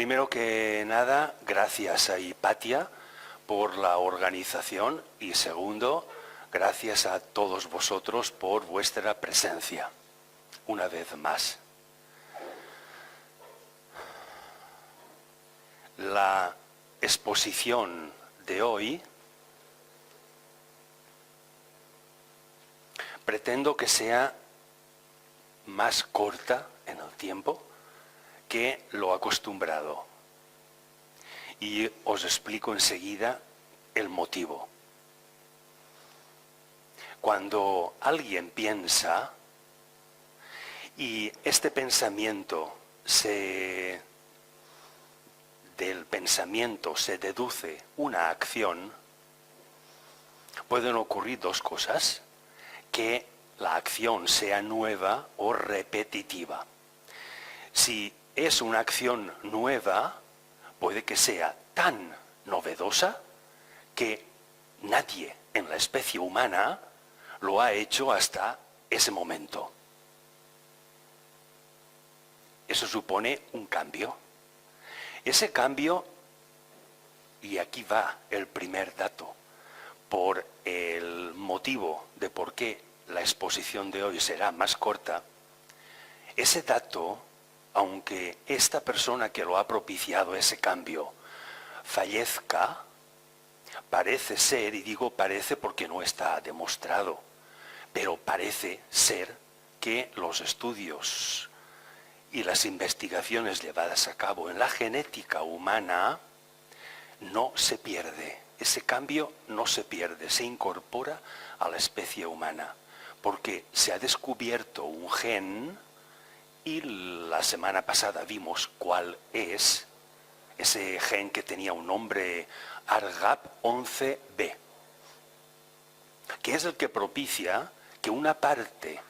Primero que nada, gracias a Hipatia por la organización y segundo, gracias a todos vosotros por vuestra presencia, una vez más. La exposición de hoy pretendo que sea más corta en el tiempo que lo acostumbrado. Y os explico enseguida el motivo. Cuando alguien piensa y este pensamiento del pensamiento se deduce una acción, pueden ocurrir dos cosas: que la acción sea nueva o repetitiva. Si es una acción nueva, puede que sea tan novedosa que nadie en la especie humana lo ha hecho hasta ese momento. Eso supone un cambio. Ese cambio, y aquí va el primer dato, por el motivo de por qué la exposición de hoy será más corta, ese dato, aunque esta persona que lo ha propiciado ese cambio fallezca, parece ser, y digo parece porque no está demostrado, pero parece ser que los estudios y las investigaciones llevadas a cabo en la genética humana no se pierde. Ese cambio no se pierde, se incorpora a la especie humana, porque se ha descubierto un gen, y la semana pasada vimos cuál es, ese gen que tenía un nombre ARGAP11B, que es el que propicia que una parte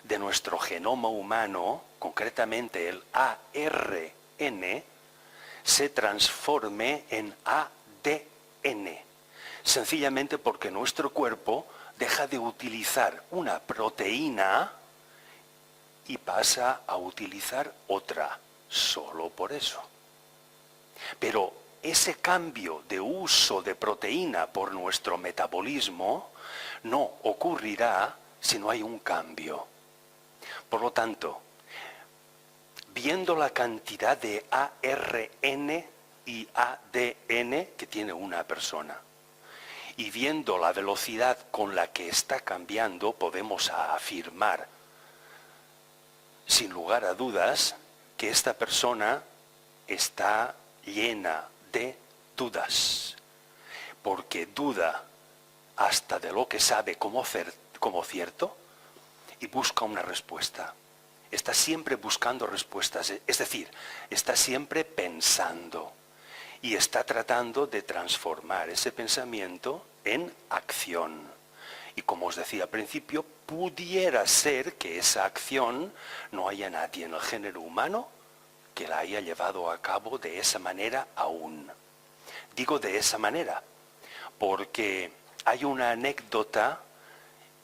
de nuestro genoma humano, concretamente el ARN, se transforme en ADN, sencillamente porque nuestro cuerpo deja de utilizar una proteína y pasa a utilizar otra, solo por eso. Pero ese cambio de uso de proteína por nuestro metabolismo no ocurrirá si no hay un cambio. Por lo tanto, viendo la cantidad de ARN y ADN que tiene una persona, y viendo la velocidad con la que está cambiando, podemos afirmar, sin lugar a dudas, que esta persona está llena de dudas, porque duda hasta de lo que sabe como cierto y busca una respuesta. Está siempre buscando respuestas, es decir, está siempre pensando y está tratando de transformar ese pensamiento en acción. Y como os decía al principio, pudiera ser que esa acción no haya nadie en el género humano que la haya llevado a cabo de esa manera aún. Digo de esa manera porque hay una anécdota,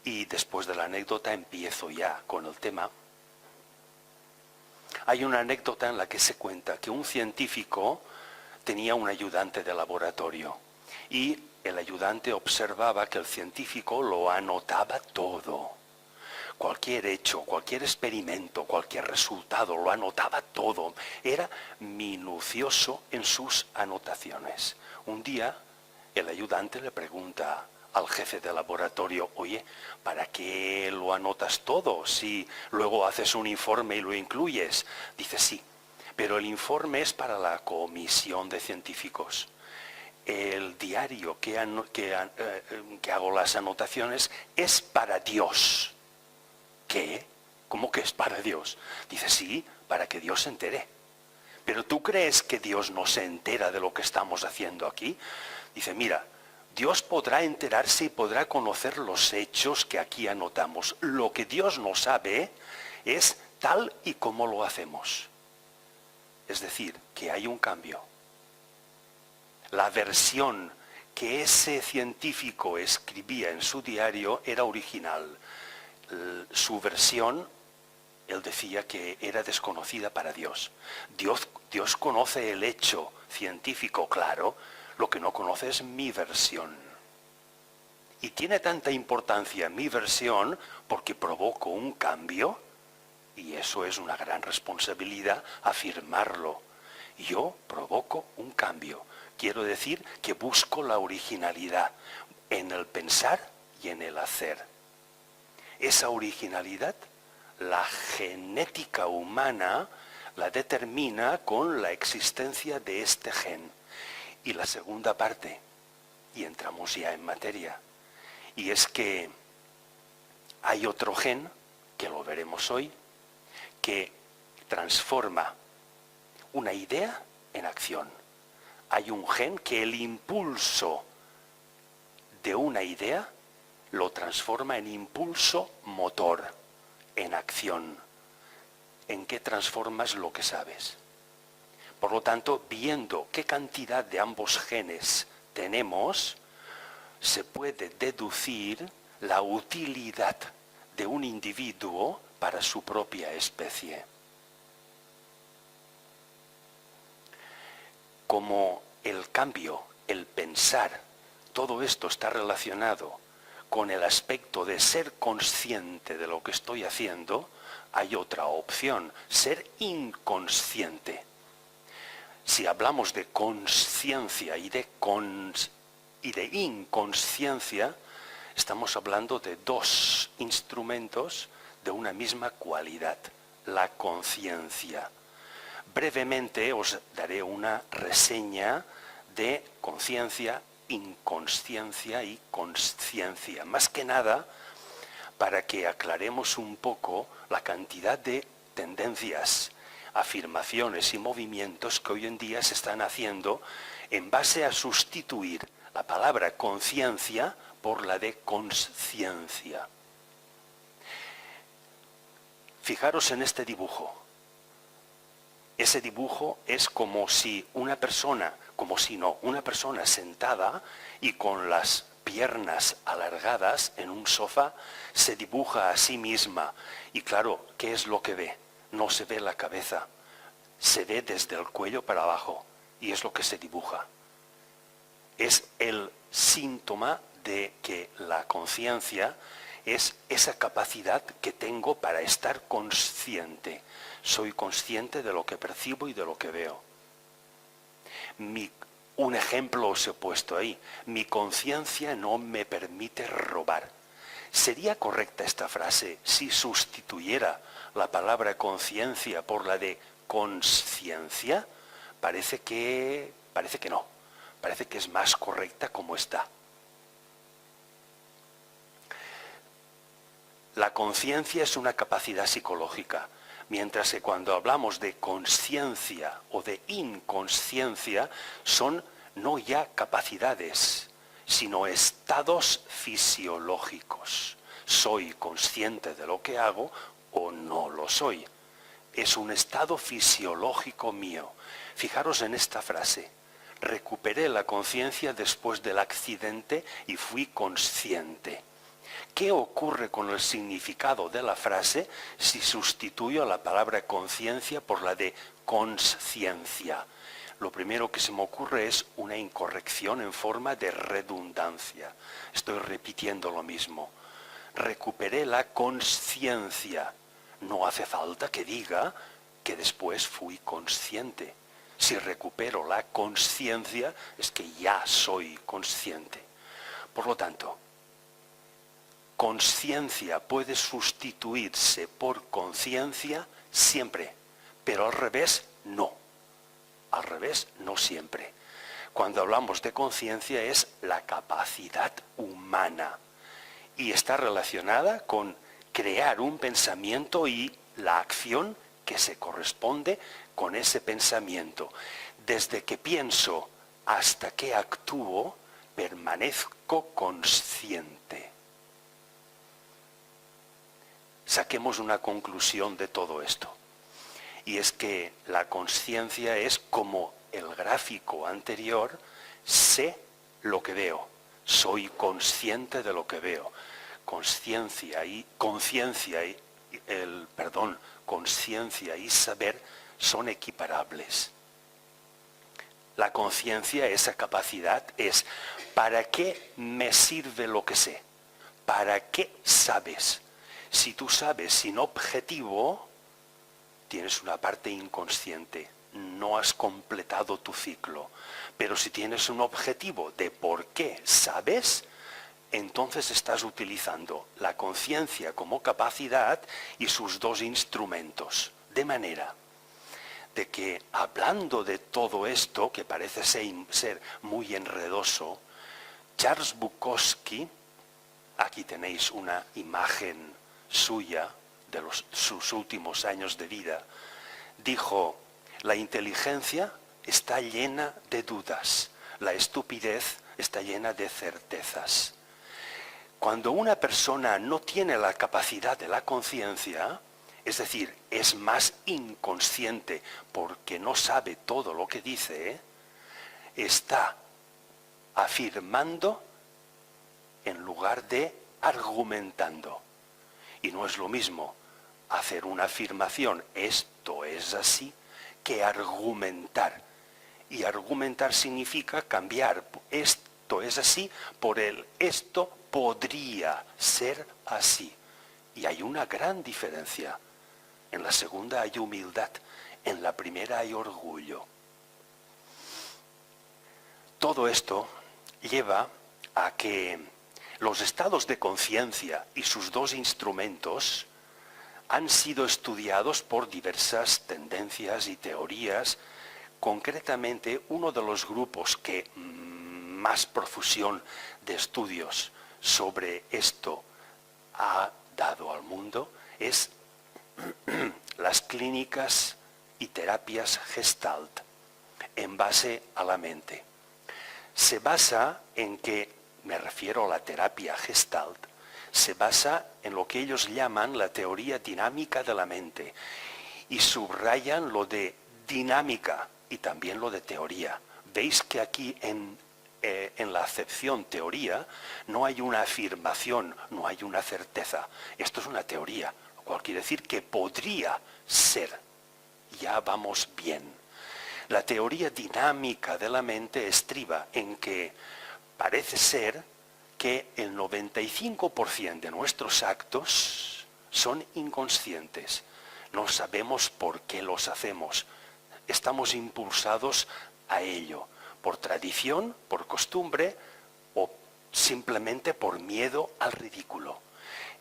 y después de la anécdota empiezo ya con el tema. Hay una anécdota en la que se cuenta que un científico tenía un ayudante de laboratorio y el ayudante observaba que el científico lo anotaba todo. Cualquier hecho, cualquier experimento, cualquier resultado, lo anotaba todo. Era minucioso en sus anotaciones. Un día el ayudante le pregunta al jefe de laboratorio: oye, ¿para qué lo anotas todo si luego haces un informe y lo incluyes? Dice: sí, pero el informe es para la comisión de científicos. El diario que hago las anotaciones es para Dios. ¿Qué? ¿Cómo que es para Dios? Dice: sí, para que Dios se entere. ¿Pero tú crees que Dios no se entera de lo que estamos haciendo aquí? Dice: mira, Dios podrá enterarse y podrá conocer los hechos que aquí anotamos. Lo que Dios no sabe es tal y como lo hacemos. Es decir, que hay un cambio. La versión que ese científico escribía en su diario era original. Su versión él decía que era desconocida para Dios. Dios conoce el hecho científico, claro, lo que no conoce es mi versión. Y tiene tanta importancia mi versión porque provoco un cambio, y eso es una gran responsabilidad afirmarlo. Yo provoco un cambio. Quiero decir que busco la originalidad en el pensar y en el hacer. Esa originalidad, la genética humana la determina con la existencia de este gen. Y la segunda parte, y entramos ya en materia, y es que hay otro gen, que lo veremos hoy, que transforma una idea en acción. Hay un gen que el impulso de una idea lo transforma en impulso motor, en acción. ¿En qué transformas lo que sabes? Por lo tanto, viendo qué cantidad de ambos genes tenemos, se puede deducir la utilidad de un individuo para su propia especie. Como el cambio, el pensar, todo esto está relacionado con el aspecto de ser consciente de lo que estoy haciendo, hay otra opción, ser inconsciente. Si hablamos de consciencia y de inconsciencia, estamos hablando de dos instrumentos de una misma cualidad, la conciencia. Brevemente os daré una reseña de conciencia, inconsciencia y consciencia. Más que nada, para que aclaremos un poco la cantidad de tendencias, afirmaciones y movimientos que hoy en día se están haciendo en base a sustituir la palabra conciencia por la de consciencia. Fijaros en este dibujo. Ese dibujo es como si una persona sentada y con las piernas alargadas en un sofá se dibuja a sí misma. Y claro, ¿qué es lo que ve? No se ve la cabeza, se ve desde el cuello para abajo y es lo que se dibuja. Es el síntoma de que la conciencia es esa capacidad que tengo para estar consciente. Soy consciente de lo que percibo y de lo que veo. Un ejemplo os he puesto ahí. Mi conciencia no me permite robar. ¿Sería correcta esta frase si sustituyera la palabra conciencia por la de consciencia? Parece que no. Parece que es más correcta como está. La conciencia es una capacidad psicológica, mientras que cuando hablamos de consciencia o de inconsciencia son no ya capacidades, sino estados fisiológicos. Soy consciente de lo que hago o no lo soy. Es un estado fisiológico mío. Fijaros en esta frase. Recuperé la conciencia después del accidente y fui consciente. ¿Qué ocurre con el significado de la frase si sustituyo la palabra conciencia por la de consciencia? Lo primero que se me ocurre es una incorrección en forma de redundancia. Estoy repitiendo lo mismo. Recuperé la consciencia. No hace falta que diga que después fui consciente. Si recupero la conciencia, es que ya soy consciente. Por lo tanto, conciencia puede sustituirse por conciencia siempre, pero al revés no. Al revés no siempre. Cuando hablamos de conciencia es la capacidad humana y está relacionada con crear un pensamiento y la acción que se corresponde con ese pensamiento. Desde que pienso hasta que actúo, permanezco consciente. Saquemos una conclusión de todo esto. Y es que la conciencia es como el gráfico anterior, sé lo que veo, soy consciente de lo que veo. Conciencia y conciencia y saber son equiparables. La conciencia, esa capacidad, es ¿para qué me sirve lo que sé? ¿Para qué sabes? Si tú sabes sin objetivo, tienes una parte inconsciente, no has completado tu ciclo. Pero si tienes un objetivo de por qué sabes, entonces estás utilizando la conciencia como capacidad y sus dos instrumentos. De manera de que, hablando de todo esto, que parece ser muy enredoso, Charles Bukowski, aquí tenéis una imagen suya de sus últimos años de vida, dijo: la inteligencia está llena de dudas, la estupidez está llena de certezas. Cuando una persona no tiene la capacidad de la conciencia, es decir, es más inconsciente porque no sabe todo lo que dice, está afirmando en lugar de argumentando. Y no es lo mismo hacer una afirmación, esto es así, que argumentar. Y argumentar significa cambiar esto es así por el esto podría ser así. Y hay una gran diferencia. En la segunda hay humildad, en la primera hay orgullo. Todo esto lleva a que los estados de conciencia y sus dos instrumentos han sido estudiados por diversas tendencias y teorías. Concretamente, uno de los grupos que más profusión de estudios sobre esto ha dado al mundo es las clínicas y terapias Gestalt en base a la mente. Se basa en que, me refiero a la terapia Gestalt, se basa en lo que ellos llaman la teoría dinámica de la mente y subrayan lo de dinámica y también lo de teoría. Veis que aquí en la acepción teoría no hay una afirmación, no hay una certeza. Esto es una teoría, lo cual quiere decir que podría ser. Ya vamos bien. La teoría dinámica de la mente estriba en que parece ser que el 95% de nuestros actos son inconscientes. No sabemos por qué los hacemos. Estamos impulsados a ello, por tradición, por costumbre o simplemente por miedo al ridículo.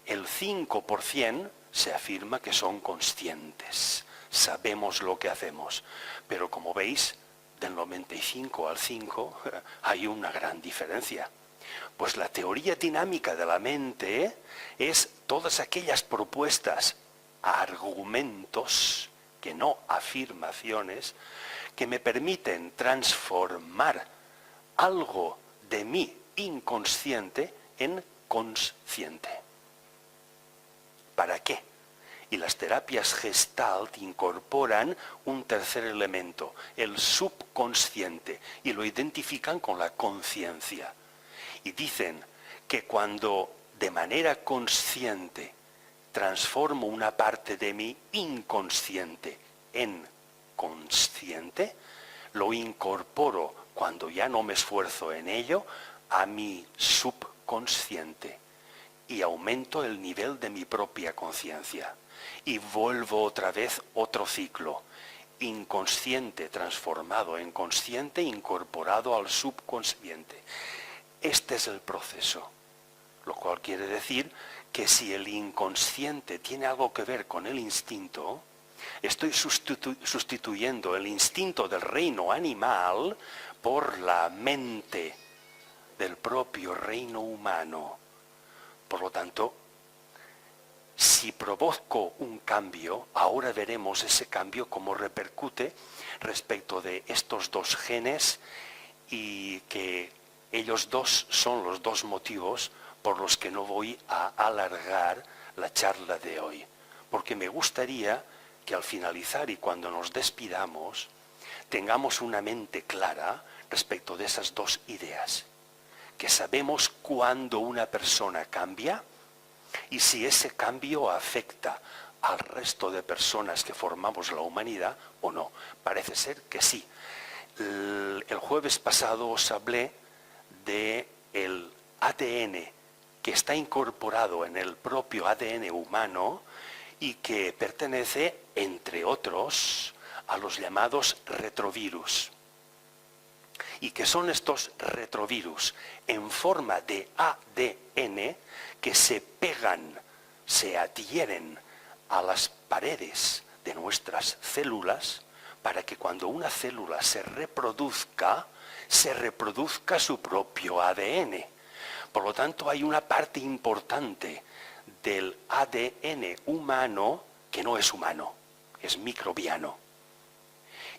El 5% se afirma que son conscientes. Sabemos lo que hacemos. Pero como veis, del 95 al 5 hay una gran diferencia. Pues la teoría dinámica de la mente es todas aquellas propuestas, argumentos, que no afirmaciones, que me permiten transformar algo de mi inconsciente en consciente. ¿Para qué? Y las terapias Gestalt incorporan un tercer elemento, el subconsciente, y lo identifican con la conciencia. Y dicen que cuando de manera consciente transformo una parte de mi inconsciente en consciente, lo incorporo cuando ya no me esfuerzo en ello a mi subconsciente y aumento el nivel de mi propia conciencia. Y vuelvo otra vez otro ciclo, inconsciente transformado en consciente, incorporado al subconsciente. Este es el proceso, lo cual quiere decir que si el inconsciente tiene algo que ver con el instinto, estoy sustituyendo el instinto del reino animal por la mente del propio reino humano. Por lo tanto, si provoco un cambio, ahora veremos ese cambio cómo repercute respecto de estos dos genes y que ellos dos son los dos motivos por los que no voy a alargar la charla de hoy. Porque me gustaría que al finalizar y cuando nos despidamos, tengamos una mente clara respecto de esas dos ideas. Que sabemos cuándo una persona cambia y si ese cambio afecta al resto de personas que formamos la humanidad o no. Parece ser que sí. El jueves pasado os hablé del ADN que está incorporado en el propio ADN humano y que pertenece, entre otros, a los llamados retrovirus. Y que son estos retrovirus en forma de ADN que se pegan, se adhieren a las paredes de nuestras células para que cuando una célula se reproduzca su propio ADN. Por lo tanto, hay una parte importante del ADN humano que no es humano, es microbiano.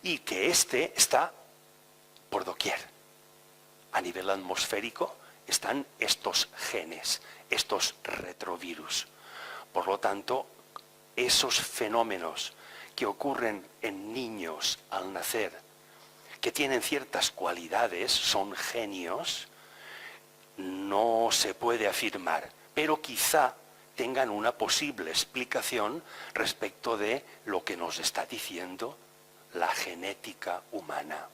Y que este está por doquier. A nivel atmosférico están estos genes, estos retrovirus. Por lo tanto, esos fenómenos que ocurren en niños al nacer, que tienen ciertas cualidades, son genios, no se puede afirmar, pero quizá tengan una posible explicación respecto de lo que nos está diciendo la genética humana.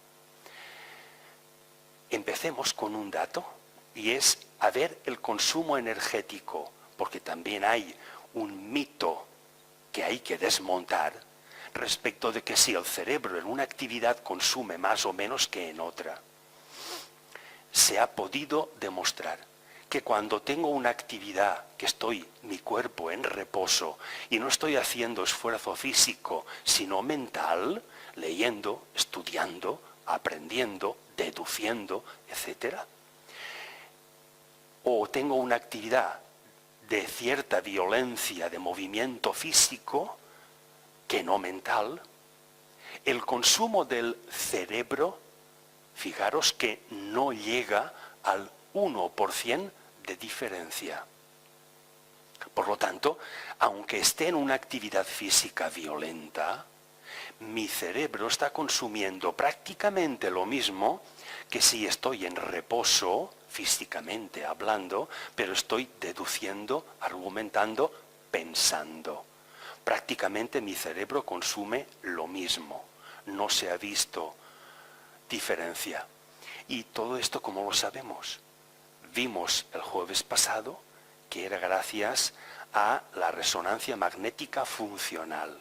Empecemos con un dato, y es a ver el consumo energético, porque también hay un mito que hay que desmontar respecto de que si el cerebro en una actividad consume más o menos que en otra. Se ha podido demostrar que cuando tengo una actividad que estoy, mi cuerpo en reposo, y no estoy haciendo esfuerzo físico, sino mental, leyendo, estudiando, aprendiendo, deduciendo, etc. O tengo una actividad de cierta violencia de movimiento físico, que no mental, el consumo del cerebro, fijaros que no llega al 1% de diferencia. Por lo tanto, aunque esté en una actividad física violenta, mi cerebro está consumiendo prácticamente lo mismo que si estoy en reposo, físicamente hablando, pero estoy deduciendo, argumentando, pensando. Prácticamente mi cerebro consume lo mismo. No se ha visto diferencia. Y todo esto, ¿cómo lo sabemos? Vimos el jueves pasado que era gracias a la resonancia magnética funcional.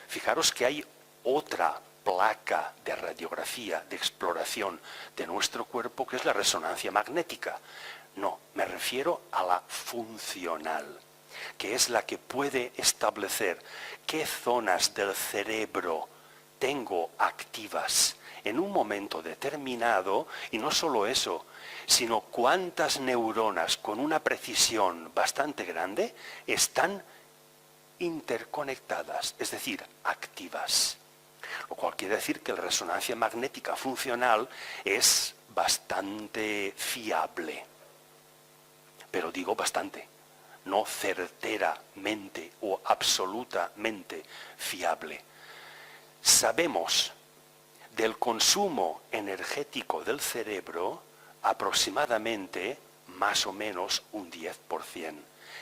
Fijaros que hay otra placa de radiografía, de exploración de nuestro cuerpo, que es la resonancia magnética. No, me refiero a la funcional, que es la que puede establecer qué zonas del cerebro tengo activas en un momento determinado, y no solo eso, sino cuántas neuronas con una precisión bastante grande están interconectadas, es decir, activas. Lo cual quiere decir que la resonancia magnética funcional es bastante fiable. Pero digo bastante, no certeramente o absolutamente fiable. Sabemos del consumo energético del cerebro aproximadamente más o menos un 10%.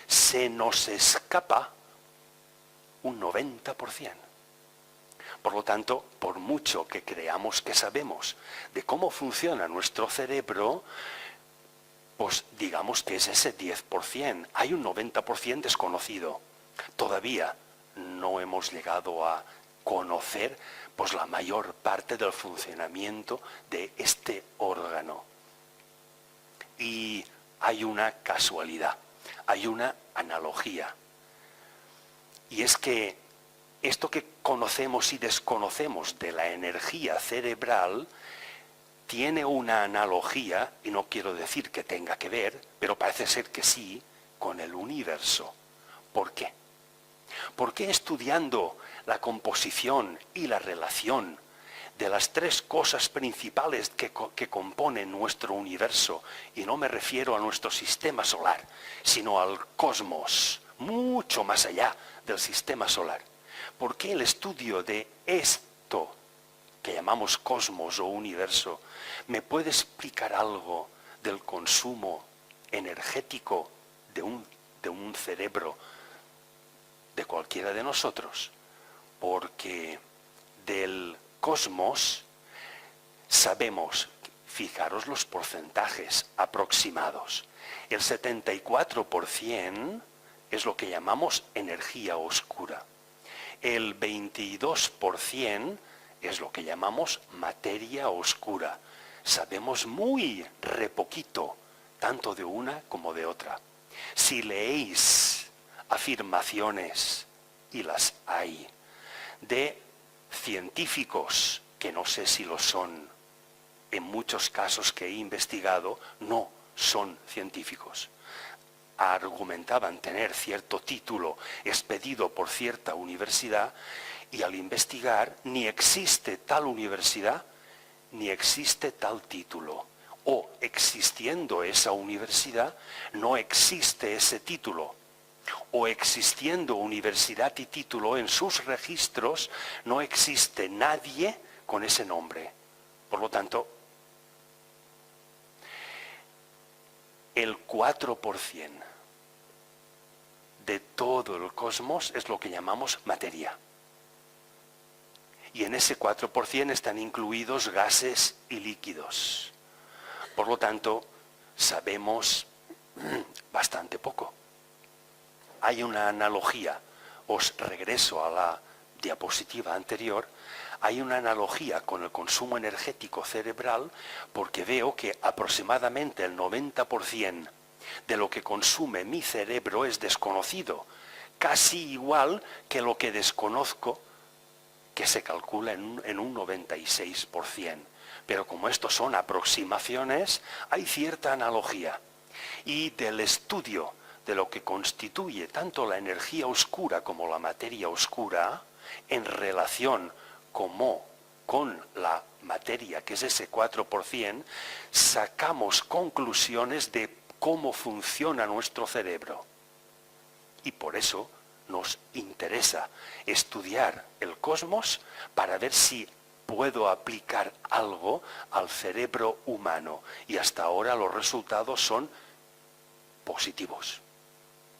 Se nos escapa un 90%. Por lo tanto, por mucho que creamos que sabemos de cómo funciona nuestro cerebro, pues digamos que es ese 10%. Hay un 90% desconocido. Todavía no hemos llegado a conocer pues la mayor parte del funcionamiento de este órgano. Y hay una casualidad, hay una analogía. Y es que esto que conocemos y desconocemos de la energía cerebral tiene una analogía, y no quiero decir que tenga que ver, pero parece ser que sí, con el universo. ¿Por qué? Porque estudiando la composición y la relación de las tres cosas principales que componen nuestro universo, y no me refiero a nuestro sistema solar, sino al cosmos, mucho más allá del sistema solar, ¿por qué el estudio de esto que llamamos cosmos o universo me puede explicar algo del consumo energético de un de un cerebro de cualquiera de nosotros, porque del cosmos sabemos, fijaros los porcentajes aproximados, el 74% es lo que llamamos energía oscura, el 22% es lo que llamamos materia oscura. Sabemos muy re poquito, tanto de una como de otra. Si leéis afirmaciones, y las hay, de científicos, que no sé si lo son, en muchos casos que he investigado, no son científicos. Argumentaban tener cierto título expedido por cierta universidad y al investigar ni existe tal universidad ni existe tal título. O existiendo esa universidad no existe ese título. O existiendo universidad y título en sus registros no existe nadie con ese nombre. Por lo tanto, el 4% de todo el cosmos es lo que llamamos materia. Y en ese 4% están incluidos gases y líquidos. Por lo tanto, sabemos bastante poco. Hay una analogía, os regreso a la diapositiva anterior, hay una analogía con el consumo energético cerebral porque veo que aproximadamente el 90% de lo que consume mi cerebro es desconocido, casi igual que lo que desconozco, que se calcula en un 96%. Pero como estos son aproximaciones, hay cierta analogía. Y del estudio de lo que constituye tanto la energía oscura como la materia oscura, en relación con la materia, que es ese 4%, sacamos conclusiones de cómo funciona nuestro cerebro. Y por eso nos interesa estudiar el cosmos para ver si puedo aplicar algo al cerebro humano. Y hasta ahora los resultados son positivos.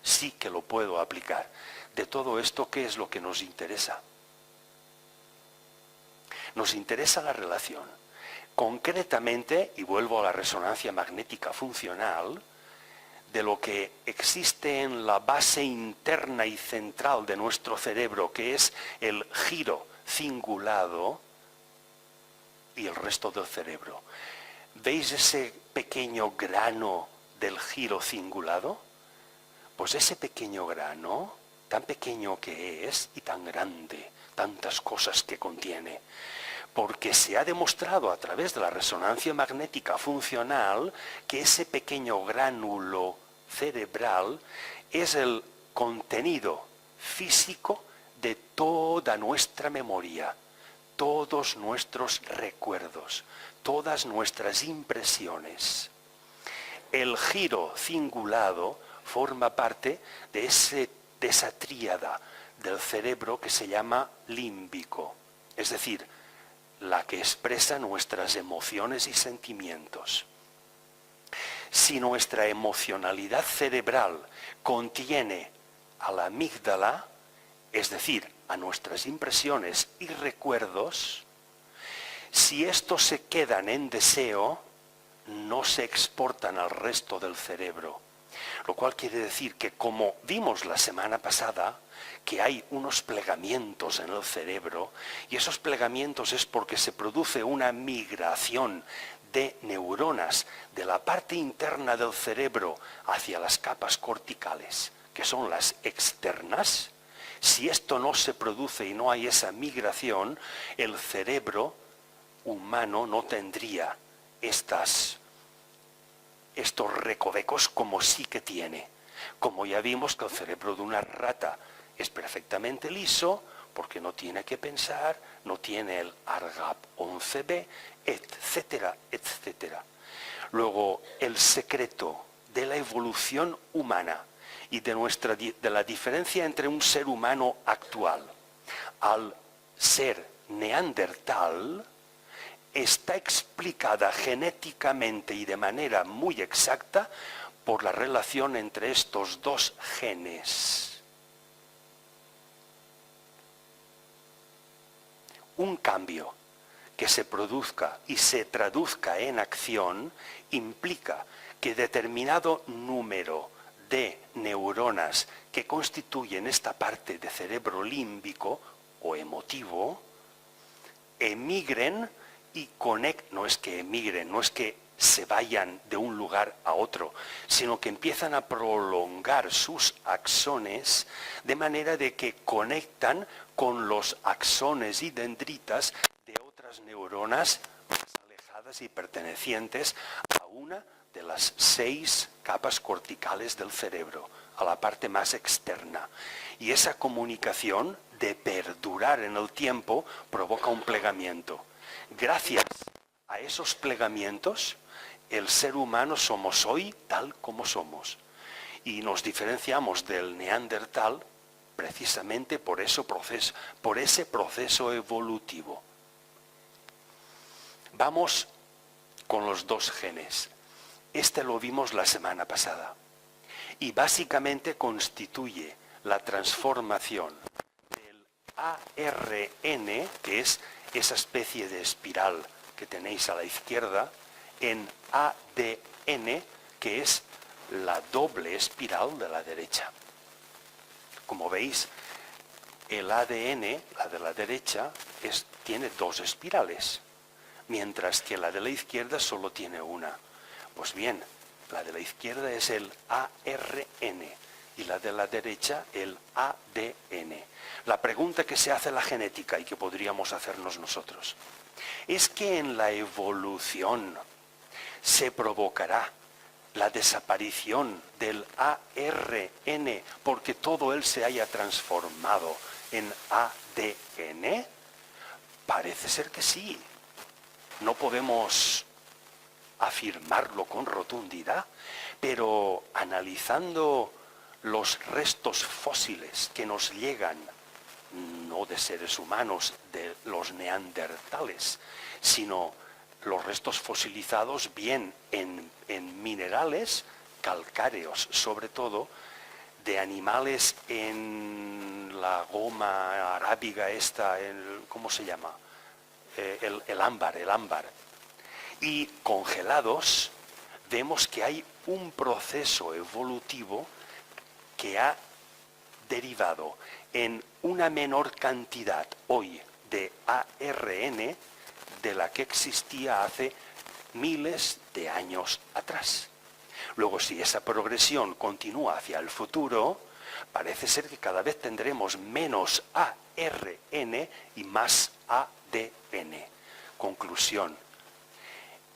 Sí que lo puedo aplicar. De todo esto, ¿qué es lo que nos interesa? Nos interesa la relación. Concretamente, y vuelvo a la resonancia magnética funcional, de lo que existe en la base interna y central de nuestro cerebro, que es el giro cingulado y el resto del cerebro. ¿Veis ese pequeño grano del giro cingulado? Pues ese pequeño grano, tan pequeño que es y tan grande, tantas cosas que contiene, porque se ha demostrado a través de la resonancia magnética funcional que ese pequeño gránulo cerebral es el contenido físico de toda nuestra memoria, todos nuestros recuerdos, todas nuestras impresiones. El giro cingulado forma parte de esa tríada del cerebro que se llama límbico, es decir, la que expresa nuestras emociones y sentimientos. Si nuestra emocionalidad cerebral contiene a la amígdala, es decir, a nuestras impresiones y recuerdos, si estos se quedan en deseo, no se exportan al resto del cerebro. Lo cual quiere decir que, como vimos la semana pasada, que hay unos plegamientos en el cerebro, y esos plegamientos es porque se produce una migración de neuronas de la parte interna del cerebro hacia las capas corticales, que son las externas. Si esto no se produce y no hay esa migración, el cerebro humano no tendría estos recovecos como sí que tiene. Como ya vimos que el cerebro de una rata es perfectamente liso, porque no tiene que pensar, no tiene el ARGAP11B, etcétera, etcétera. Luego, el secreto de la evolución humana y de la diferencia entre un ser humano actual al ser neandertal está explicada genéticamente y de manera muy exacta por la relación entre estos dos genes. Un cambio que se produzca y se traduzca en acción implica que determinado número de neuronas que constituyen esta parte de cerebro límbico o emotivo emigren y no es que emigren, no es que se vayan de un lugar a otro, sino que empiezan a prolongar sus axones de manera de que conectan con los axones y dendritas de otras neuronas más alejadas y pertenecientes a una de las 6 capas corticales del cerebro, a la parte más externa. Y esa comunicación, de perdurar en el tiempo, provoca un plegamiento. Gracias a esos plegamientos, el ser humano somos hoy tal como somos. Y nos diferenciamos del neandertal precisamente por ese proceso evolutivo. Vamos con los dos genes. Este lo vimos la semana pasada. Y básicamente constituye la transformación del ARN, que es esa especie de espiral que tenéis a la izquierda, en ADN, que es la doble espiral de la derecha. Como veis, el ADN, la de la derecha, tiene 2 espirales, mientras que la de la izquierda solo tiene una. Pues bien, la de la izquierda es el ARN y la de la derecha el ADN. La pregunta que se hace la genética y que podríamos hacernos nosotros es que en la evolución se provocará la desaparición del ARN porque todo él se haya transformado en ADN. Parece ser que sí. No podemos afirmarlo con rotundidad, pero analizando los restos fósiles que nos llegan, no de seres humanos, de los neandertales, sino los restos fosilizados bien en minerales calcáreos, sobre todo, de animales en la goma arábiga esta, ¿cómo se llama? El ámbar. Y congelados, vemos que hay un proceso evolutivo que ha derivado en una menor cantidad hoy de ARN de la que existía hace miles de años atrás. Luego, si esa progresión continúa hacia el futuro, parece ser que cada vez tendremos menos ARN y más ADN. Conclusión.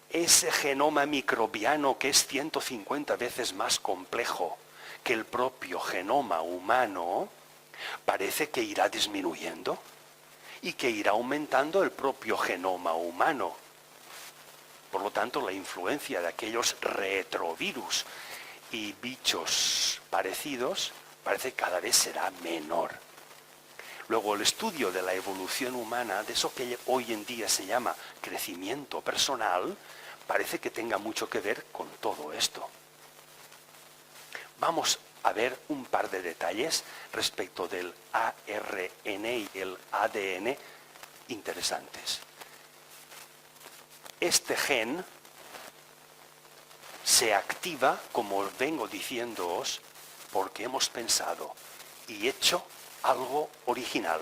Ese genoma microbiano que es 150 veces más complejo que el propio genoma humano, parece que irá disminuyendo y que irá aumentando el propio genoma humano. Por lo tanto, la influencia de aquellos retrovirus y bichos parecidos parece que cada vez será menor. Luego, el estudio de la evolución humana, de eso que hoy en día se llama crecimiento personal, parece que tenga mucho que ver con todo esto. Vamos a ver un par de detalles respecto del ARN y el ADN interesantes. Este gen se activa, como vengo diciéndoos, porque hemos pensado y hecho algo original.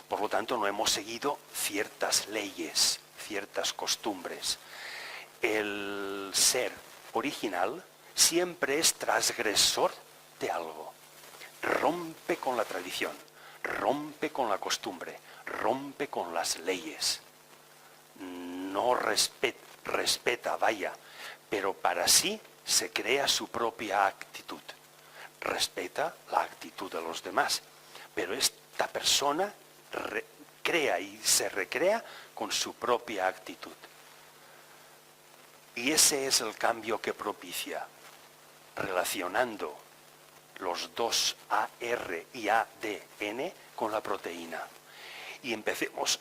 Por lo tanto, no hemos seguido ciertas leyes, ciertas costumbres. El ser original siempre es transgresor de algo. Rompe con la tradición, rompe con la costumbre, rompe con las leyes. No respeta, vaya, pero para sí se crea su propia actitud. Respeta la actitud de los demás, pero esta persona crea y se recrea con su propia actitud. Y ese es el cambio que propicia, relacionando los dos AR y ADN con la proteína. Y empecemos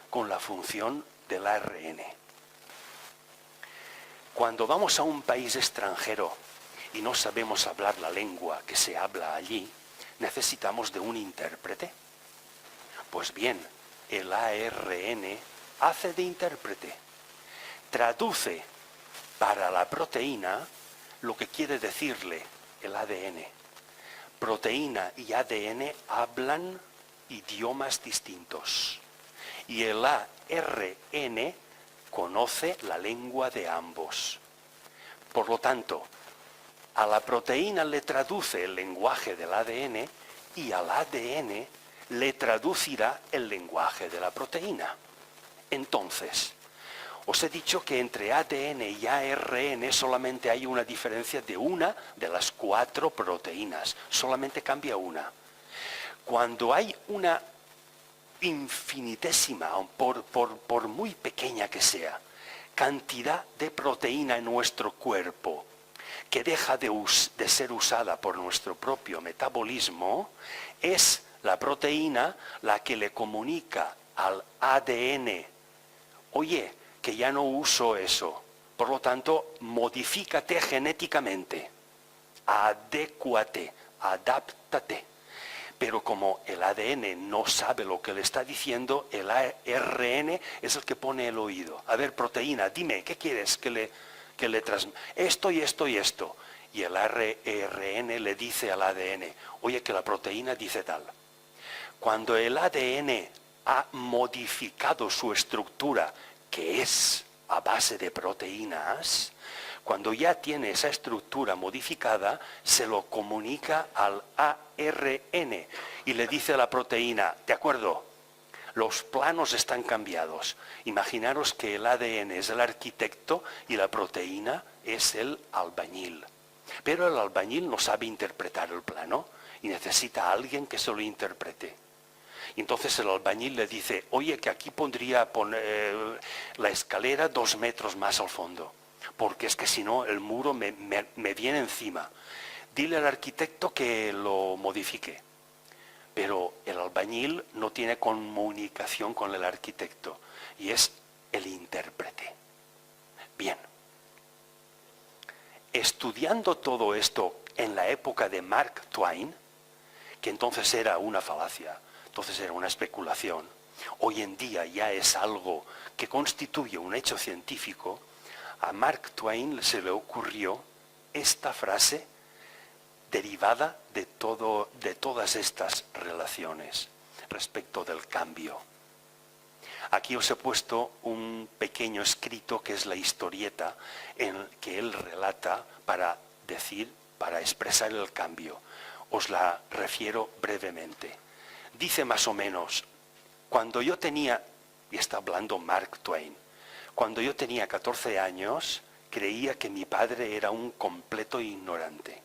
con la función del ARN. Cuando vamos a un país extranjero y no sabemos hablar la lengua que se habla allí, necesitamos de un intérprete. Pues bien, el ARN hace de intérprete. Traduce para la proteína lo que quiere decirle el ADN. Proteína y ADN hablan idiomas distintos. Y el ARN conoce la lengua de ambos. Por lo tanto, a la proteína le traduce el lenguaje del ADN y al ADN le traducirá el lenguaje de la proteína. Entonces, os he dicho que entre ADN y ARN solamente hay una diferencia de una de las 4 proteínas. Solamente cambia una. Cuando hay una infinitésima, por muy pequeña que sea, cantidad de proteína en nuestro cuerpo que deja de ser usada por nuestro propio metabolismo, es la proteína la que le comunica al ADN, oye, que ya no uso eso, por lo tanto, modifícate genéticamente, adécuate, adáptate. Pero como el ADN no sabe lo que le está diciendo, el ARN es el que pone el oído. A ver, proteína, dime, ¿qué quieres que le transmita? Esto y esto y esto. Y el ARN le dice al ADN, oye, que la proteína dice tal. Cuando el ADN ha modificado su estructura, que es a base de proteínas, cuando ya tiene esa estructura modificada, se lo comunica al ARN y le dice a la proteína, de acuerdo, los planos están cambiados. Imaginaros que el ADN es el arquitecto y la proteína es el albañil. Pero el albañil no sabe interpretar el plano y necesita a alguien que se lo interprete. Y entonces el albañil le dice, oye, que aquí pondría poner la escalera 2 metros más al fondo, porque es que si no el muro me viene encima. Dile al arquitecto que lo modifique. Pero el albañil no tiene comunicación con el arquitecto y es el intérprete. Bien. Estudiando todo esto en la época de Mark Twain, que entonces era una falacia, entonces era una especulación, hoy en día ya es algo que constituye un hecho científico, a Mark Twain se le ocurrió esta frase derivada de todas estas relaciones respecto del cambio. Aquí os he puesto un pequeño escrito que es la historieta en que él relata para expresar el cambio. Os la refiero brevemente. Dice más o menos, cuando yo tenía, y está hablando Mark Twain, cuando yo tenía 14 años, creía que mi padre era un completo ignorante.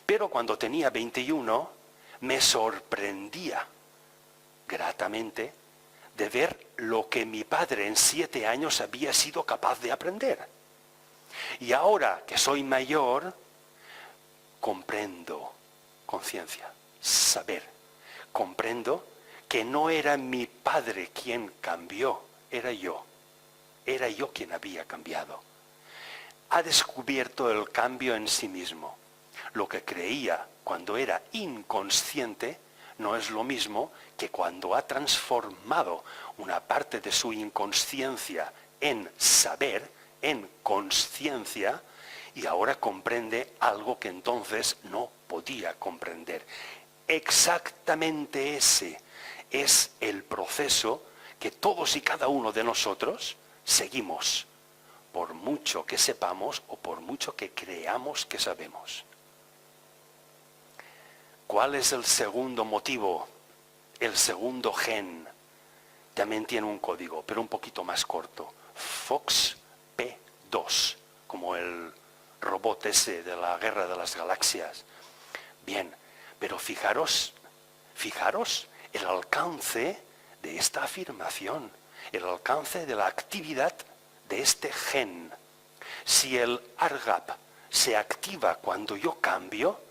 Pero cuando tenía 21, me sorprendía gratamente de ver lo que mi padre en 7 años había sido capaz de aprender. Y ahora que soy mayor, comprendo, conciencia, saber, comprendo que no era mi padre quien cambió, era yo quien había cambiado. Ha descubierto el cambio en sí mismo. Lo que creía cuando era inconsciente no es lo mismo que cuando ha transformado una parte de su inconsciencia en saber, en conciencia, y ahora comprende algo que entonces no podía comprender. Exactamente ese es el proceso que todos y cada uno de nosotros seguimos, por mucho que sepamos o por mucho que creamos que sabemos. ¿Cuál es el segundo motivo? El segundo gen también tiene un código, pero un poquito más corto. FOXP2, como el robot ese de la Guerra de las Galaxias. Bien, pero fijaros el alcance de esta afirmación, el alcance de la actividad de este gen. Si el ARGAP se activa cuando yo cambio,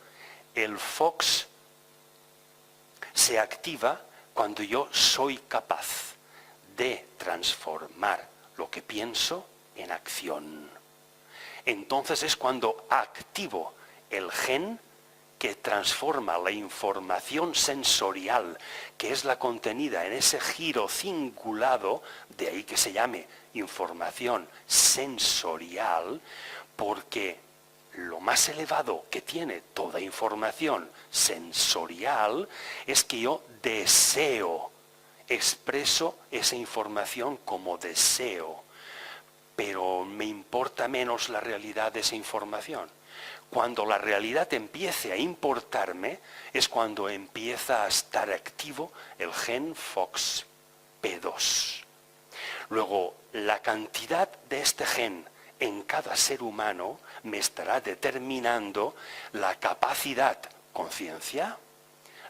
el FOX se activa cuando yo soy capaz de transformar lo que pienso en acción. entonces es cuando activo el gen que transforma la información sensorial, que es la contenida en ese giro cingulado, de ahí que se llame información sensorial, porque lo más elevado que tiene toda información sensorial es que yo deseo, expreso esa información como deseo, pero me importa menos la realidad de esa información. Cuando la realidad empiece a importarme es cuando empieza a estar activo el gen FOXP2. Luego, la cantidad de este gen en cada ser humano me estará determinando la capacidad, conciencia,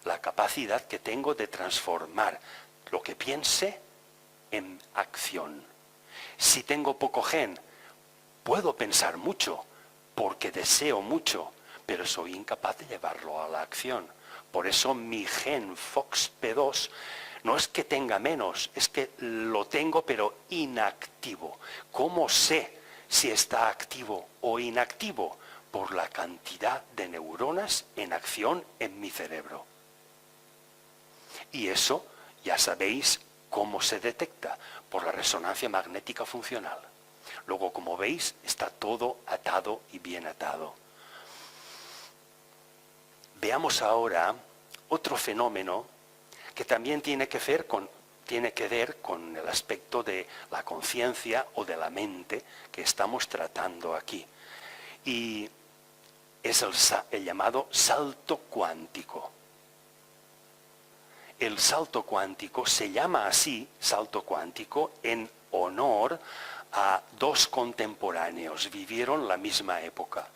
la capacidad que tengo de transformar lo que piense en acción. Si tengo poco gen, puedo pensar mucho, porque deseo mucho, pero soy incapaz de llevarlo a la acción. Por eso mi gen FOXP2 no es que tenga menos, es que lo tengo pero inactivo. ¿Cómo sé si está activo o inactivo? Por la cantidad de neuronas en acción en mi cerebro. Y eso ya sabéis cómo se detecta, por la resonancia magnética funcional. Luego, como veis, está todo atado y bien atado. Veamos ahora otro fenómeno que también tiene que ver con el aspecto de la conciencia o de la mente que estamos tratando aquí. Y es el llamado salto cuántico. El salto cuántico se llama así, salto cuántico, en honor a dos contemporáneos, vivieron la misma época,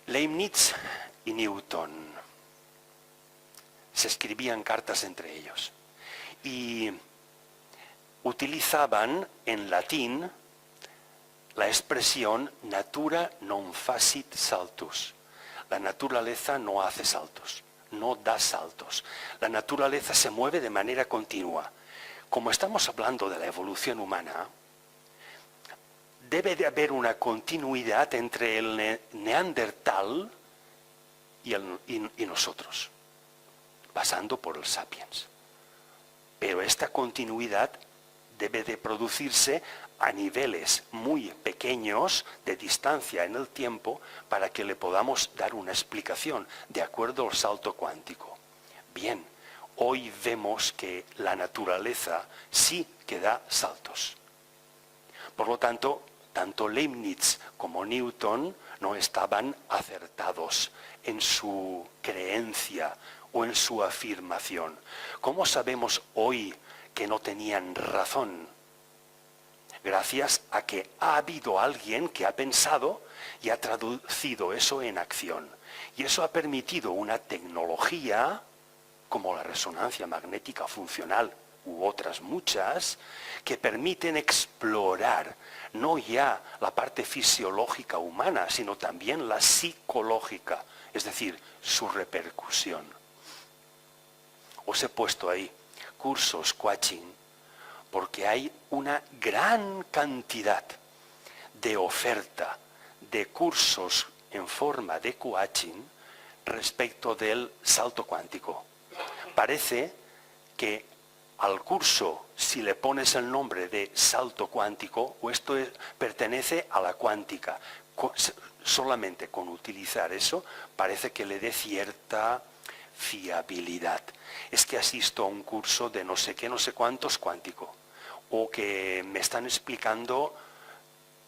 Leibniz y Newton. Se escribían cartas entre ellos y utilizaban en latín la expresión natura non facit saltus. La naturaleza no hace saltos, no da saltos. La naturaleza se mueve de manera continua. Como estamos hablando de la evolución humana, debe de haber una continuidad entre el neandertal y nosotros, pasando por el sapiens. Pero esta continuidad debe de producirse a niveles muy pequeños de distancia en el tiempo para que le podamos dar una explicación de acuerdo al salto cuántico. Bien, hoy vemos que la naturaleza sí que da saltos. Por lo tanto, tanto Leibniz como Newton no estaban acertados en su creencia o en su afirmación. ¿Cómo sabemos hoy que no tenían razón? Gracias a que ha habido alguien que ha pensado y ha traducido eso en acción. Y eso ha permitido una tecnología como la resonancia magnética funcional u otras muchas, que permiten explorar no ya la parte fisiológica humana, sino también la psicológica, es decir, su repercusión. Os he puesto ahí cursos coaching porque hay una gran cantidad de oferta de cursos en forma de coaching respecto del salto cuántico. Parece que al curso, si le pones el nombre de salto cuántico, o esto pertenece a la cuántica, solamente con utilizar eso, parece que le dé cierta fiabilidad. Es que asisto a un curso de no sé qué, no sé cuántos cuántico, o que me están explicando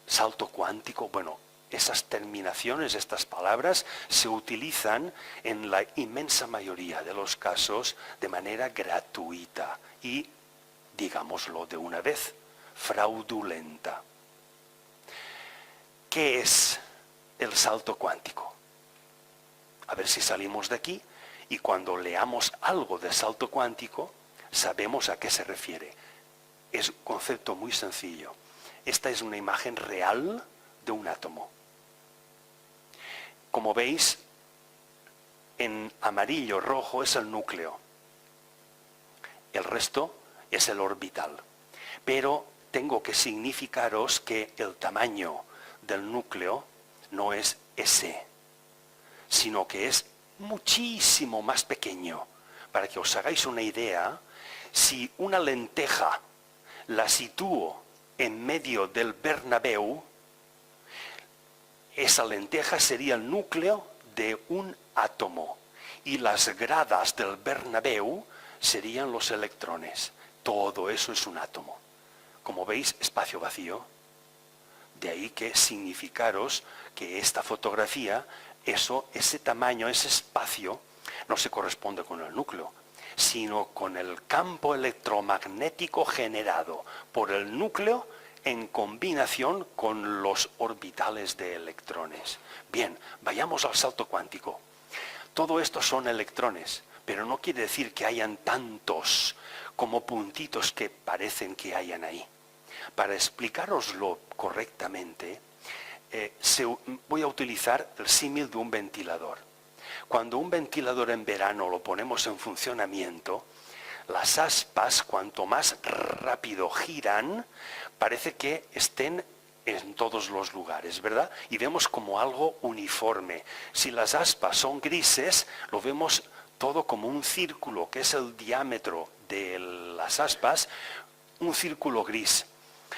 salto cuántico. Bueno, esas terminaciones, estas palabras, se utilizan en la inmensa mayoría de los casos de manera gratuita y, digámoslo de una vez, fraudulenta. ¿Qué es el salto cuántico? A ver si salimos de aquí y cuando leamos algo de salto cuántico sabemos a qué se refiere. Es un concepto muy sencillo. Esta es una imagen real de un átomo. Como veis, en amarillo rojo es el núcleo. El resto es el orbital. Pero tengo que significaros que el tamaño del núcleo no es ese, sino que es muchísimo más pequeño. Para que os hagáis una idea, si una lenteja la sitúo en medio del Bernabéu, esa lenteja sería el núcleo de un átomo y las gradas del Bernabéu serían los electrones. Todo eso es un átomo. Como veis, espacio vacío. De ahí que significaros que esta fotografía, ese tamaño, ese espacio, no se corresponde con el núcleo, sino con el campo electromagnético generado por el núcleo en combinación con los orbitales de electrones. Bien, vayamos al salto cuántico. Todo esto son electrones, pero no quiere decir que hayan tantos como puntitos que parecen que hayan ahí. Para explicároslo correctamente, voy a utilizar el símil de un ventilador. Cuando un ventilador en verano lo ponemos en funcionamiento, las aspas, cuanto más rápido giran, parece que estén en todos los lugares, ¿verdad? Y vemos como algo uniforme. Si las aspas son grises, lo vemos todo como un círculo, que es el diámetro de las aspas, un círculo gris.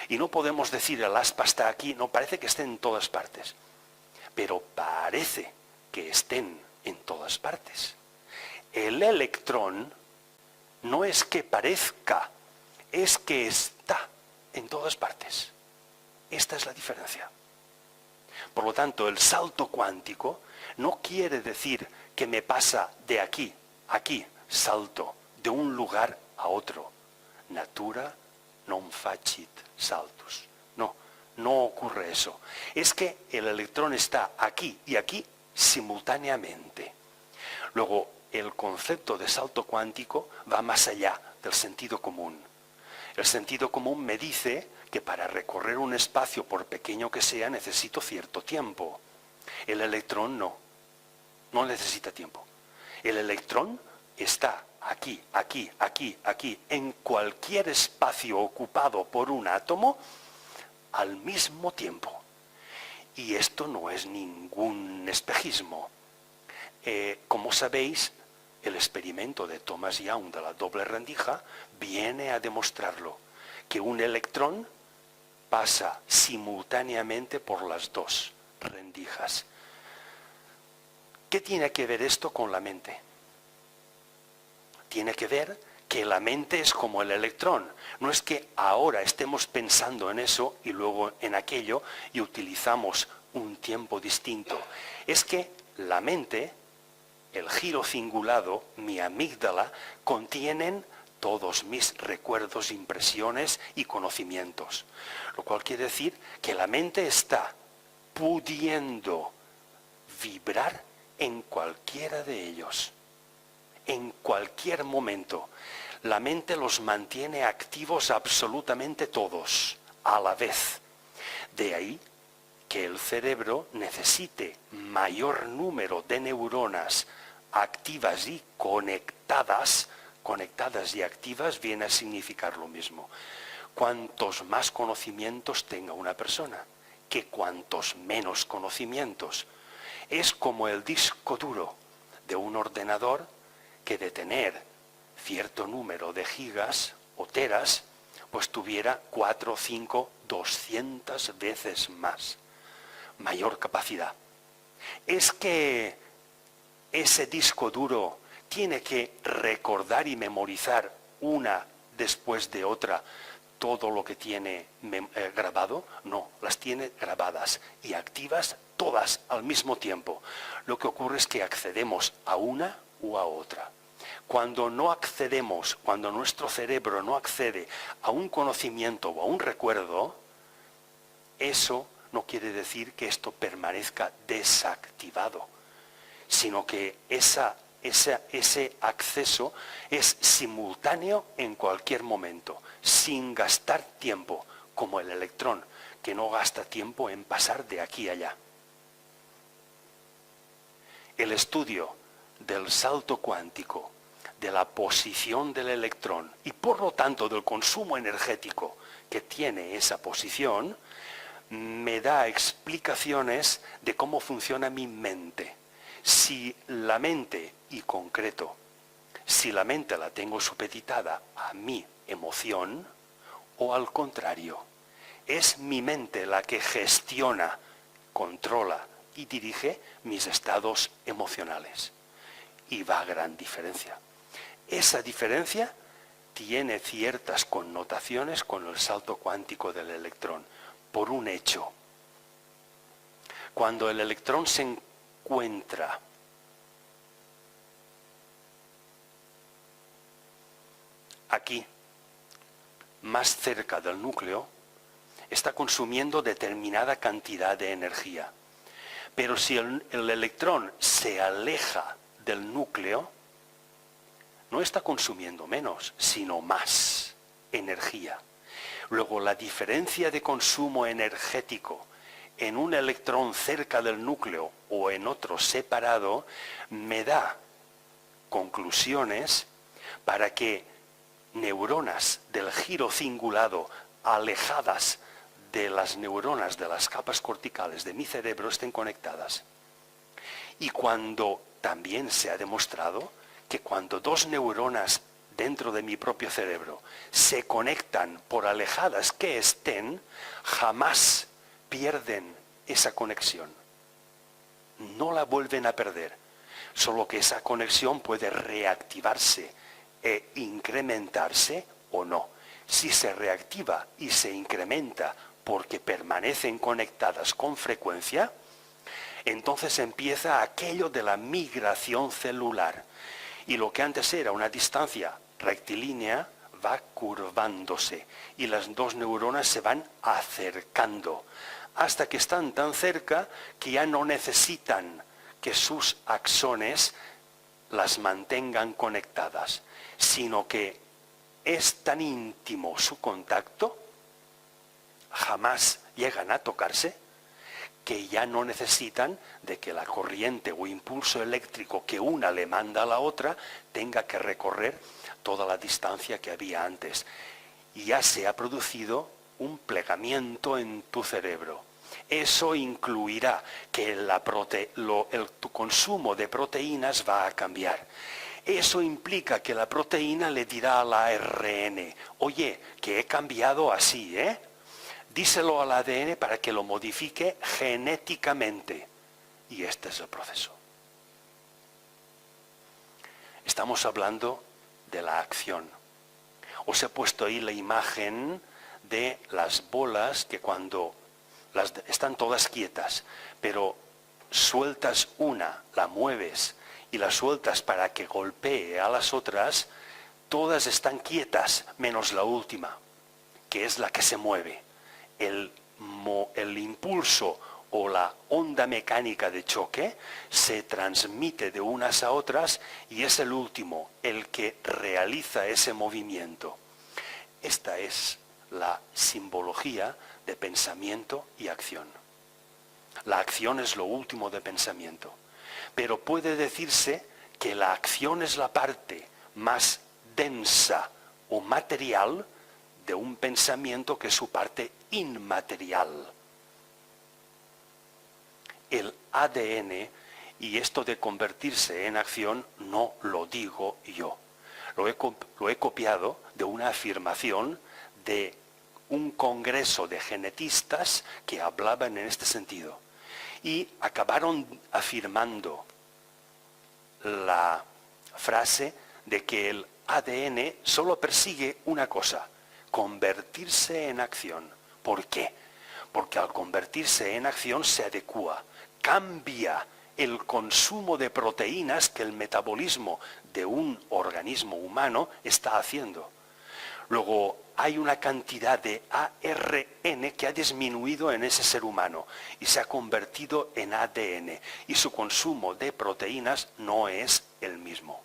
Y no podemos decir el aspa está aquí, no, parece que estén en todas partes. Pero parece que estén en todas partes. El electrón no es que parezca, es que está en todas partes. Esta es la diferencia. Por lo tanto, el salto cuántico no quiere decir que me pasa de aquí a aquí, salto de un lugar a otro. Natura non facit saltus. No, no ocurre eso. Es que el electrón está aquí y aquí simultáneamente. Luego, el concepto de salto cuántico va más allá del sentido común. El sentido común me dice que para recorrer un espacio, por pequeño que sea, necesito cierto tiempo. El electrón no necesita tiempo. El electrón está aquí, aquí, aquí, aquí, en cualquier espacio ocupado por un átomo al mismo tiempo. Y esto no es ningún espejismo. Como sabéis, el experimento de Thomas Young de la doble rendija viene a demostrarlo, que un electrón pasa simultáneamente por las dos rendijas. ¿Qué tiene que ver esto con la mente? Tiene que ver que la mente es como el electrón. No es que ahora estemos pensando en eso y luego en aquello y utilizamos un tiempo distinto. Es que la mente, el giro cingulado, mi amígdala, contienen todos mis recuerdos, impresiones y conocimientos. Lo cual quiere decir que la mente está pudiendo vibrar en cualquiera de ellos, en cualquier momento. La mente los mantiene activos absolutamente todos, a la vez. De ahí que el cerebro necesite mayor número de neuronas activas y conectadas y activas viene a significar lo mismo. Cuantos más conocimientos tenga una persona, que cuantos menos conocimientos. Es como el disco duro de un ordenador que de tener cierto número de gigas o teras, pues tuviera 4, 5, 200 veces más. Mayor capacidad. Es que ese disco duro tiene que recordar y memorizar una después de otra todo lo que tiene grabado. No, las tiene grabadas y activas todas al mismo tiempo. Lo que ocurre es que accedemos a una u a otra. Cuando no accedemos, cuando nuestro cerebro no accede a un conocimiento o a un recuerdo, eso no quiere decir que esto permanezca desactivado, sino que ese acceso es simultáneo en cualquier momento, sin gastar tiempo, como el electrón, que no gasta tiempo en pasar de aquí a allá. El estudio del salto cuántico, de la posición del electrón y por lo tanto del consumo energético que tiene esa posición, me da explicaciones de cómo funciona mi mente. Si la mente, y concreto, si la mente la tengo supeditada a mi emoción, o al contrario, es mi mente la que gestiona, controla y dirige mis estados emocionales. Y va a gran diferencia. Esa diferencia tiene ciertas connotaciones con el salto cuántico del electrón, por un hecho. Cuando el electrón se encuentra aquí, más cerca del núcleo, está consumiendo determinada cantidad de energía. Pero si el electrón se aleja del núcleo, no está consumiendo menos, sino más energía. Luego, la diferencia de consumo energético en un electrón cerca del núcleo o en otro separado me da conclusiones para que neuronas del giro cingulado alejadas de las neuronas de las capas corticales de mi cerebro estén conectadas. Y cuando también se ha demostrado que cuando dos neuronas dentro de mi propio cerebro se conectan por alejadas que estén, jamás pierden esa conexión. No la vuelven a perder, solo que esa conexión puede reactivarse e incrementarse o no. Si se reactiva y se incrementa porque permanecen conectadas con frecuencia, entonces empieza aquello de la migración celular. Y lo que antes era una distancia rectilínea va curvándose y las dos neuronas se van acercando hasta que están tan cerca que ya no necesitan que sus axones las mantengan conectadas, sino que es tan íntimo su contacto, jamás llegan a tocarse, que ya no necesitan de que la corriente o impulso eléctrico que una le manda a la otra tenga que recorrer toda la distancia que había antes. Y ya se ha producido un plegamiento en tu cerebro. Eso incluirá que tu consumo de proteínas va a cambiar. Eso implica que la proteína le dirá al ARN, oye, que he cambiado así, díselo al ADN para que lo modifique genéticamente. Y este es el proceso. Estamos hablando de la acción. Os he puesto ahí la imagen de las bolas que cuando están todas quietas, pero sueltas una, la mueves y la sueltas para que golpee a las otras, todas están quietas menos la última, que es la que se mueve. El impulso o la onda mecánica de choque se transmite de unas a otras y es el último el que realiza ese movimiento. Esta es la simbología de pensamiento y acción. La acción es lo último de pensamiento, pero puede decirse que la acción es la parte más densa o material de un pensamiento que es su parte inmaterial. El ADN, y esto de convertirse en acción no lo digo yo, lo he copiado de una afirmación de un congreso de genetistas que hablaban en este sentido. Y acabaron afirmando la frase de que el ADN solo persigue una cosa, convertirse en acción. ¿Por qué? Porque al convertirse en acción se adecúa, cambia el consumo de proteínas que el metabolismo de un organismo humano está haciendo. Luego hay una cantidad de ARN que ha disminuido en ese ser humano y se ha convertido en ADN y su consumo de proteínas no es el mismo.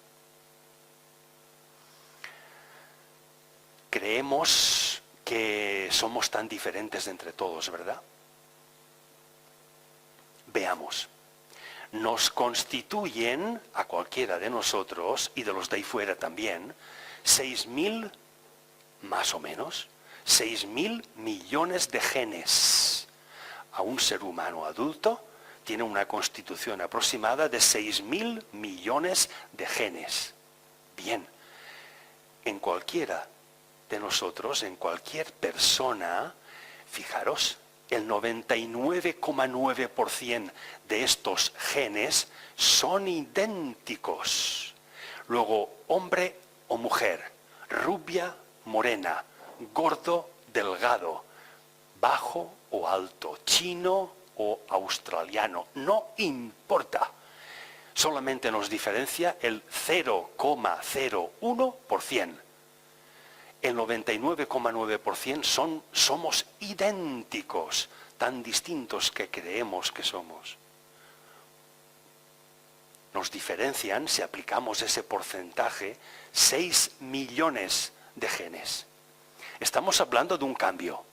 Creemos que somos tan diferentes entre todos, ¿verdad? Veamos. Nos constituyen, a cualquiera de nosotros, y de los de ahí fuera también, 6.000, más o menos, 6.000 millones de genes. a un ser humano adulto tiene una constitución aproximada de 6.000 millones de genes. Bien, en cualquiera de nosotros, en cualquier persona, fijaros, el 99,9% de estos genes son idénticos. Luego, hombre o mujer, rubia, morena, gordo, delgado, bajo o alto, chino o australiano, no importa. Solamente nos diferencia el 0,01%. El 99,9% somos idénticos, tan distintos que creemos que somos. Nos diferencian, si aplicamos ese porcentaje, 6 millones de genes. Estamos hablando de un cambio.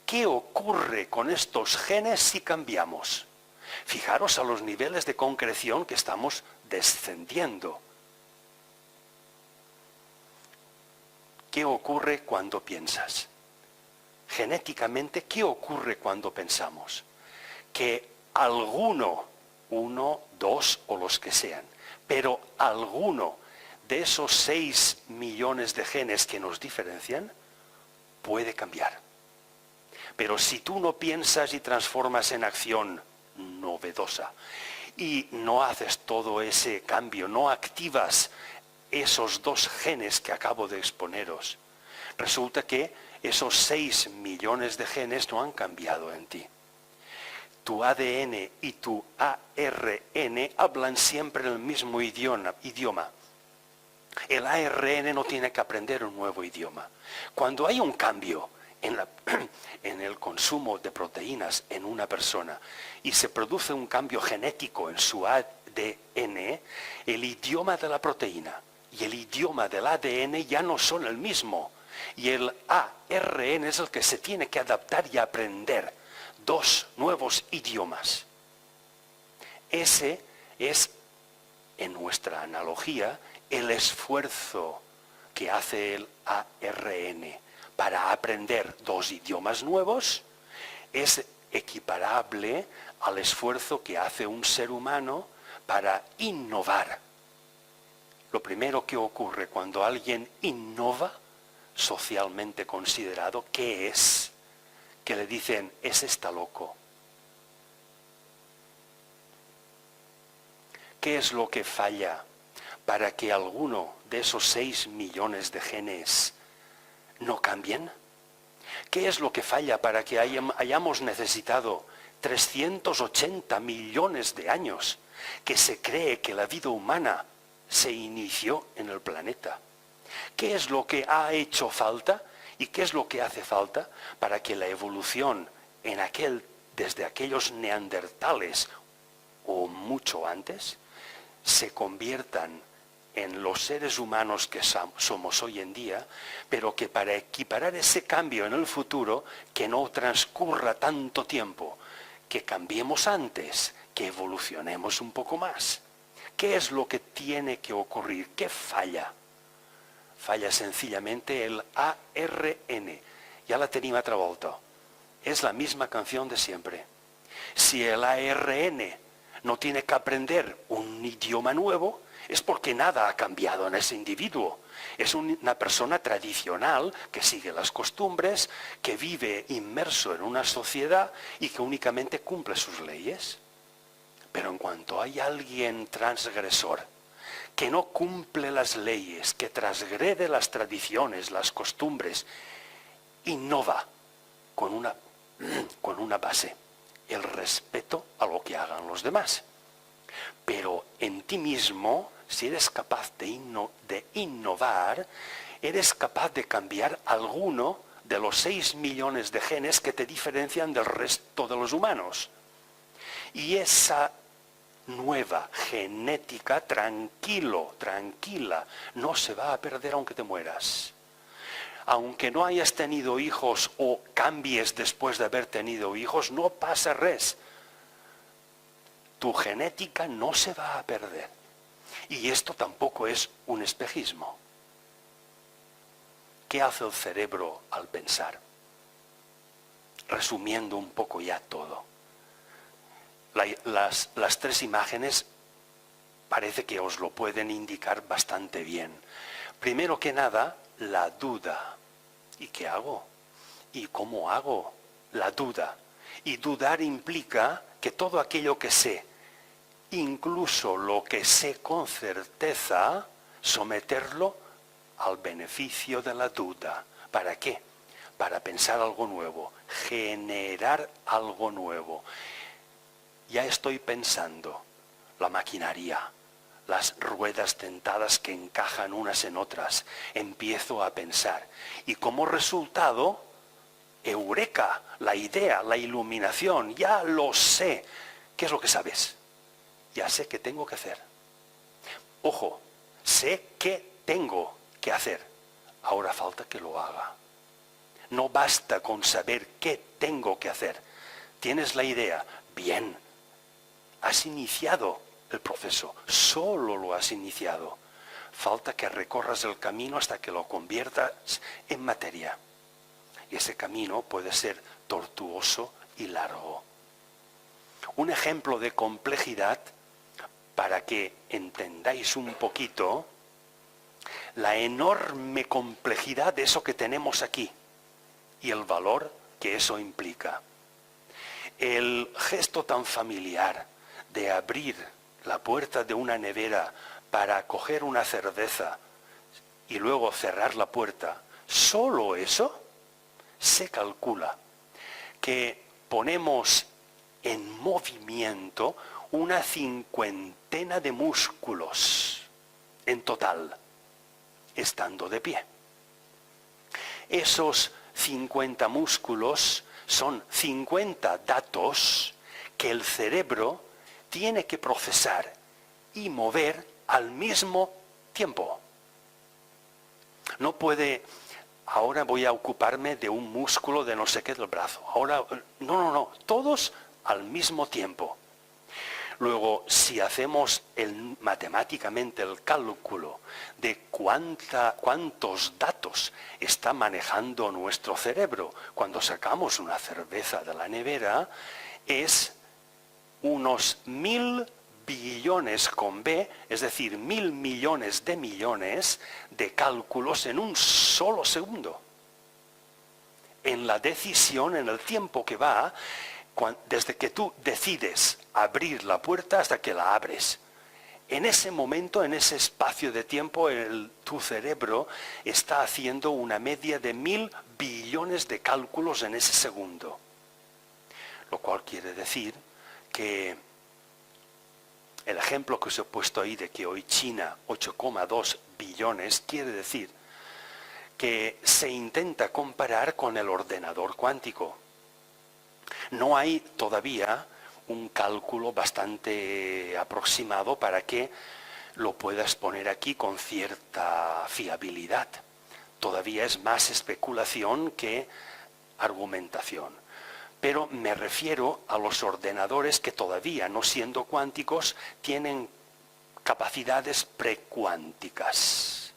¿Qué ocurre con estos genes si cambiamos? Fijaros a los niveles de concreción que estamos descendiendo. ¿Qué ocurre cuando piensas? Genéticamente, ¿qué ocurre cuando pensamos? Que alguno, 1, 2 o los que sean, pero alguno de esos 6 millones de genes que nos diferencian puede cambiar. Pero si tú no piensas y transformas en acción novedosa y no haces todo ese cambio, no activas esos 2 genes que acabo de exponeros, resulta que esos 6 millones de genes no han cambiado en ti. Tu ADN y tu ARN hablan siempre el mismo idioma. El ARN no tiene que aprender un nuevo idioma. Cuando hay un cambio en el consumo de proteínas en una persona y se produce un cambio genético en su ADN, el idioma de la proteína y el idioma del ADN ya no son el mismo. Y el ARN es el que se tiene que adaptar y aprender 2 nuevos idiomas. Ese es, en nuestra analogía, el esfuerzo que hace el ARN para aprender 2 idiomas nuevos. Es equiparable al esfuerzo que hace un ser humano para innovar. Lo primero que ocurre cuando alguien innova, socialmente considerado, ¿qué es? Que le dicen, ese está loco. ¿Qué es lo que falla para que alguno de esos 6 millones de genes no cambien? ¿Qué es lo que falla para que hayamos necesitado 380 millones de años que se cree que la vida humana se inició en el planeta? ¿Qué es lo que ha hecho falta y qué es lo que hace falta para que la evolución desde aquellos neandertales o mucho antes se conviertan en los seres humanos que somos hoy en día, pero que para equiparar ese cambio en el futuro, que no transcurra tanto tiempo, que cambiemos antes, que evolucionemos un poco más? ¿Qué es lo que tiene que ocurrir? ¿Qué falla? Falla sencillamente el ARN. Ya la tenim altra volta. Es la misma canción de siempre. Si el ARN no tiene que aprender un idioma nuevo, es porque nada ha cambiado en ese individuo. Es una persona tradicional que sigue las costumbres, que vive inmerso en una sociedad y que únicamente cumple sus leyes. Pero en cuanto hay alguien transgresor, que no cumple las leyes, que transgrede las tradiciones, las costumbres, innova con una base, el respeto a lo que hagan los demás. Pero en ti mismo, si eres capaz de innovar, eres capaz de cambiar alguno de los 6 millones de genes que te diferencian del resto de los humanos. Y esa nueva genética, tranquila, no se va a perder aunque te mueras. Aunque no hayas tenido hijos o cambies después de haber tenido hijos, no pasa res. Tu genética no se va a perder. Y esto tampoco es un espejismo. ¿Qué hace el cerebro al pensar? resumiendo un poco ya todo. Las tres imágenes parece que os lo pueden indicar bastante bien. Primero que nada, la duda. ¿Y qué hago? ¿Y cómo hago? La duda. Y dudar implica que todo aquello que sé, incluso lo que sé con certeza, someterlo al beneficio de la duda. ¿Para qué? Para pensar algo nuevo, generar algo nuevo. Ya estoy pensando la maquinaria, las ruedas dentadas que encajan unas en otras. Empiezo a pensar. Y como resultado, eureka, la idea, la iluminación, ya lo sé. ¿Qué es lo que sabes? Ya sé qué tengo que hacer. Ojo, sé qué tengo que hacer. Ahora falta que lo haga. No basta con saber qué tengo que hacer. ¿Tienes la idea? Bien. Has iniciado el proceso. Solo lo has iniciado. Falta que recorras el camino hasta que lo conviertas en materia. Y ese camino puede ser tortuoso y largo. Un ejemplo de complejidad para que entendáis un poquito la enorme complejidad de eso que tenemos aquí y el valor que eso implica. El gesto tan familiar de abrir la puerta de una nevera para coger una cerveza y luego cerrar la puerta, solo eso se calcula que ponemos en movimiento una cincuentena de músculos en total, estando de pie. Esos 50 músculos son 50 datos que el cerebro tiene que procesar y mover al mismo tiempo. No puede, ahora voy a ocuparme de un músculo de no sé qué del brazo. Ahora, no, todos al mismo tiempo. Luego, si hacemos matemáticamente el cálculo de cuántos datos está manejando nuestro cerebro cuando sacamos una cerveza de la nevera, es unos 1000 billones con B, es decir, 1000 millones de cálculos en un solo segundo. En la decisión, en el tiempo que va, desde que tú decides abrir la puerta hasta que la abres. En ese momento, en ese espacio de tiempo, tu cerebro está haciendo una media de 1000 billones de cálculos en ese segundo. Lo cual quiere decir que el ejemplo que os he puesto ahí de que hoy China 8,2 billones, quiere decir que se intenta comparar con el ordenador cuántico. No hay todavía un cálculo bastante aproximado para que lo puedas poner aquí con cierta fiabilidad. Todavía es más especulación que argumentación. Pero me refiero a los ordenadores que todavía, no siendo cuánticos, tienen capacidades precuánticas.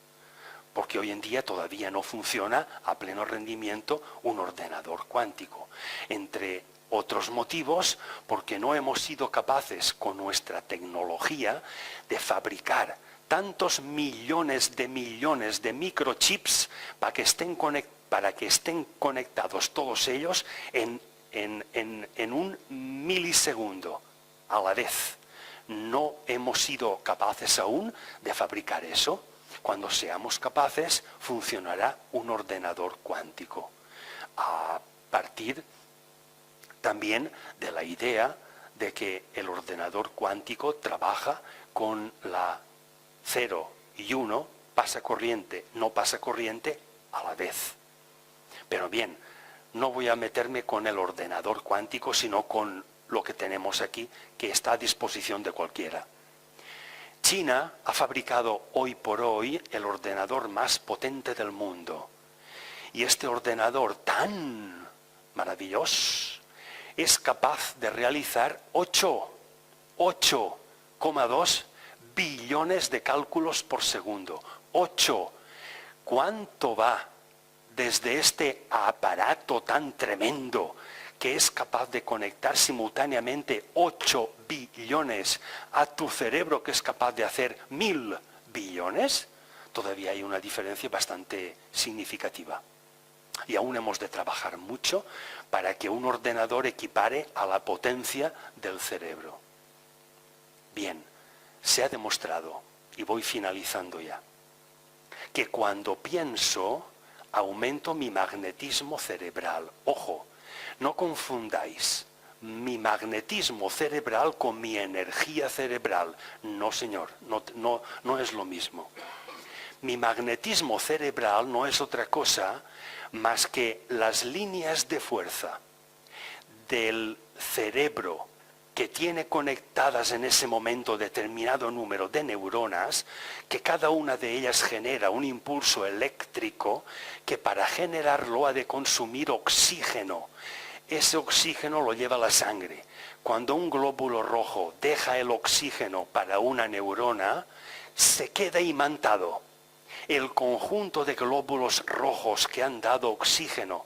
Porque hoy en día todavía no funciona a pleno rendimiento un ordenador cuántico. Entre otros motivos, porque no hemos sido capaces con nuestra tecnología de fabricar tantos millones de microchips para que estén conectados todos ellos en un milisegundo a la vez. No hemos sido capaces aún de fabricar eso. Cuando seamos capaces, funcionará un ordenador cuántico. A partir también de la idea de que el ordenador cuántico trabaja con la 0 y 1, pasa corriente, no pasa corriente, a la vez. Pero bien, no voy a meterme con el ordenador cuántico, sino con lo que tenemos aquí, que está a disposición de cualquiera. China ha fabricado hoy por hoy el ordenador más potente del mundo. Y este ordenador tan maravilloso es capaz de realizar 8,2 billones de cálculos por segundo. 8. ¿Cuánto va desde este aparato tan tremendo que es capaz de conectar simultáneamente 8 billones a tu cerebro que es capaz de hacer 1000 billones, todavía hay una diferencia bastante significativa. Y aún hemos de trabajar mucho para que un ordenador equipare a la potencia del cerebro. Bien, se ha demostrado, y voy finalizando ya, que cuando pienso aumento mi magnetismo cerebral. Ojo, no confundáis mi magnetismo cerebral con mi energía cerebral. No, señor, no es lo mismo. Mi magnetismo cerebral no es otra cosa más que las líneas de fuerza del cerebro que tiene conectadas en ese momento determinado número de neuronas, que cada una de ellas genera un impulso eléctrico que para generarlo ha de consumir oxígeno. Ese oxígeno lo lleva la sangre. Cuando un glóbulo rojo deja el oxígeno para una neurona, se queda imantado. El conjunto de glóbulos rojos que han dado oxígeno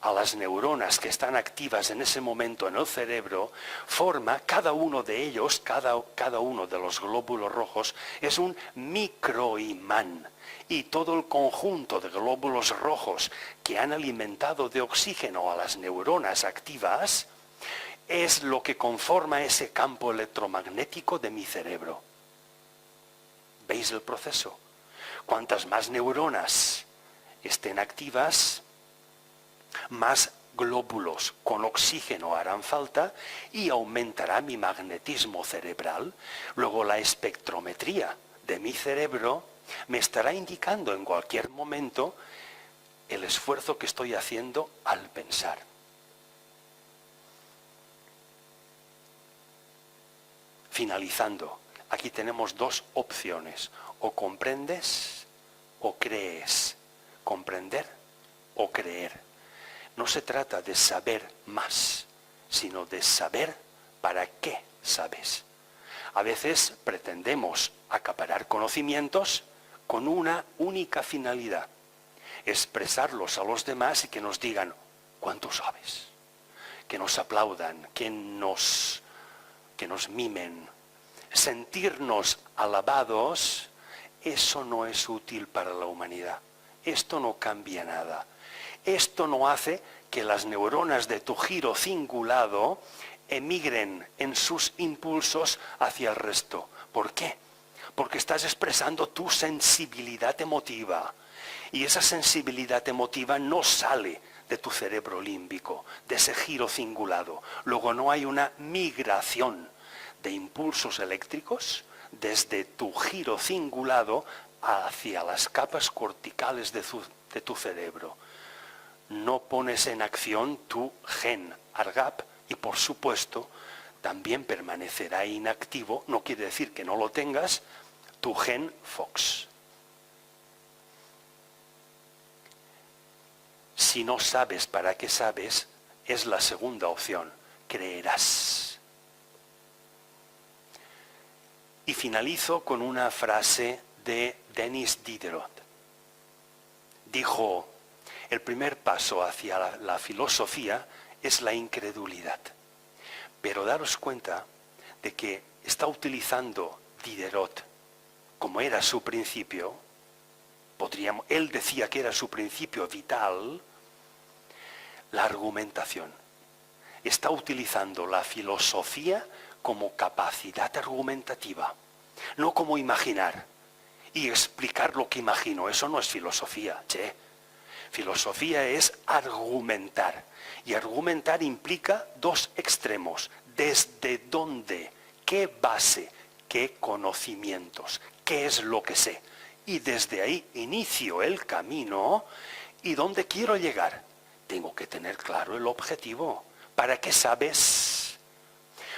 a las neuronas que están activas en ese momento en el cerebro, forma cada uno de ellos, cada uno de los glóbulos rojos, es un microimán. Y todo el conjunto de glóbulos rojos que han alimentado de oxígeno a las neuronas activas, es lo que conforma ese campo electromagnético de mi cerebro. ¿Veis el proceso? Cuantas más neuronas estén activas, más glóbulos con oxígeno harán falta y aumentará mi magnetismo cerebral. Luego la espectrometría de mi cerebro me estará indicando en cualquier momento el esfuerzo que estoy haciendo al pensar. Finalizando, aquí tenemos dos opciones: o comprendes o crees. Comprender o creer. No se trata de saber más, sino de saber para qué sabes. A veces pretendemos acaparar conocimientos con una única finalidad: expresarlos a los demás y que nos digan cuánto sabes, que nos aplaudan, que nos mimen. Sentirnos alabados, eso no es útil para la humanidad. Esto no cambia nada. Esto no hace que las neuronas de tu giro cingulado emigren en sus impulsos hacia el resto. ¿Por qué? Porque estás expresando tu sensibilidad emotiva. Y esa sensibilidad emotiva no sale de tu cerebro límbico, de ese giro cingulado. Luego no hay una migración de impulsos eléctricos desde tu giro cingulado hacia las capas corticales de tu cerebro. No pones en acción tu gen ARGAP y por supuesto también permanecerá inactivo, no quiere decir que no lo tengas, tu gen FOX. Si no sabes para qué sabes, es la segunda opción: creerás. Y finalizo con una frase de Denis Diderot. Dijo: el primer paso hacia la filosofía es la incredulidad. Pero daros cuenta de que está utilizando Diderot, como era su principio, él decía que era su principio vital, la argumentación. Está utilizando la filosofía como capacidad argumentativa, no como imaginar y explicar lo que imagino. Eso no es filosofía, che. Filosofía es argumentar. Y argumentar implica dos extremos. ¿Desde dónde? ¿Qué base? ¿Qué conocimientos? ¿Qué es lo que sé? Y desde ahí inicio el camino. ¿Y dónde quiero llegar? Tengo que tener claro el objetivo. ¿Para qué sabes?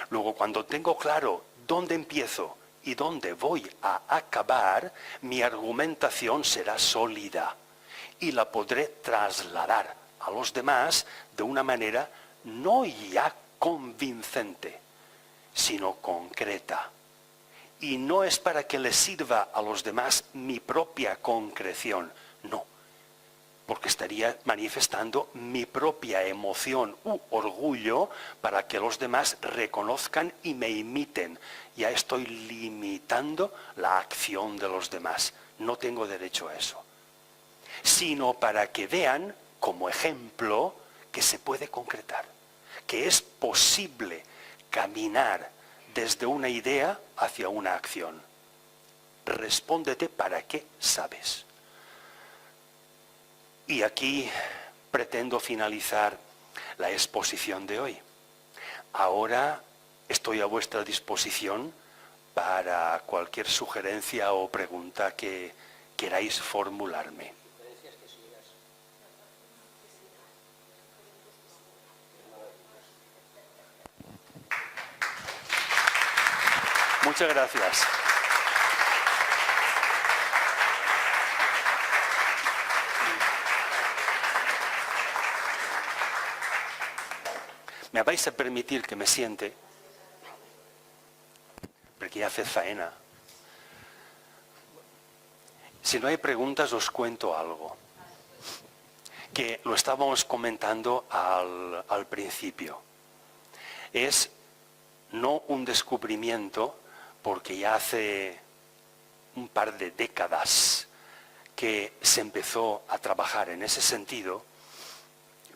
Luego, cuando tengo claro dónde empiezo y dónde voy a acabar, mi argumentación será sólida y la podré trasladar a los demás de una manera no ya convincente, sino concreta. Y no es para que les sirva a los demás mi propia concreción, no. porque estaría manifestando mi propia emoción u orgullo para que los demás reconozcan y me imiten. Ya estoy limitando la acción de los demás. No tengo derecho a eso. Sino para que vean, como ejemplo, que se puede concretar, que es posible caminar desde una idea hacia una acción. Respóndete para qué sabes. Y aquí pretendo finalizar la exposición de hoy. Ahora estoy a vuestra disposición para cualquier sugerencia o pregunta que queráis formularme. Muchas gracias. ¿Me vais a permitir que me siente? Porque ya hace faena. Si no hay preguntas, os cuento algo. Que lo estábamos comentando al principio. Es no un descubrimiento, porque ya hace un par de décadas que se empezó a trabajar en ese sentido,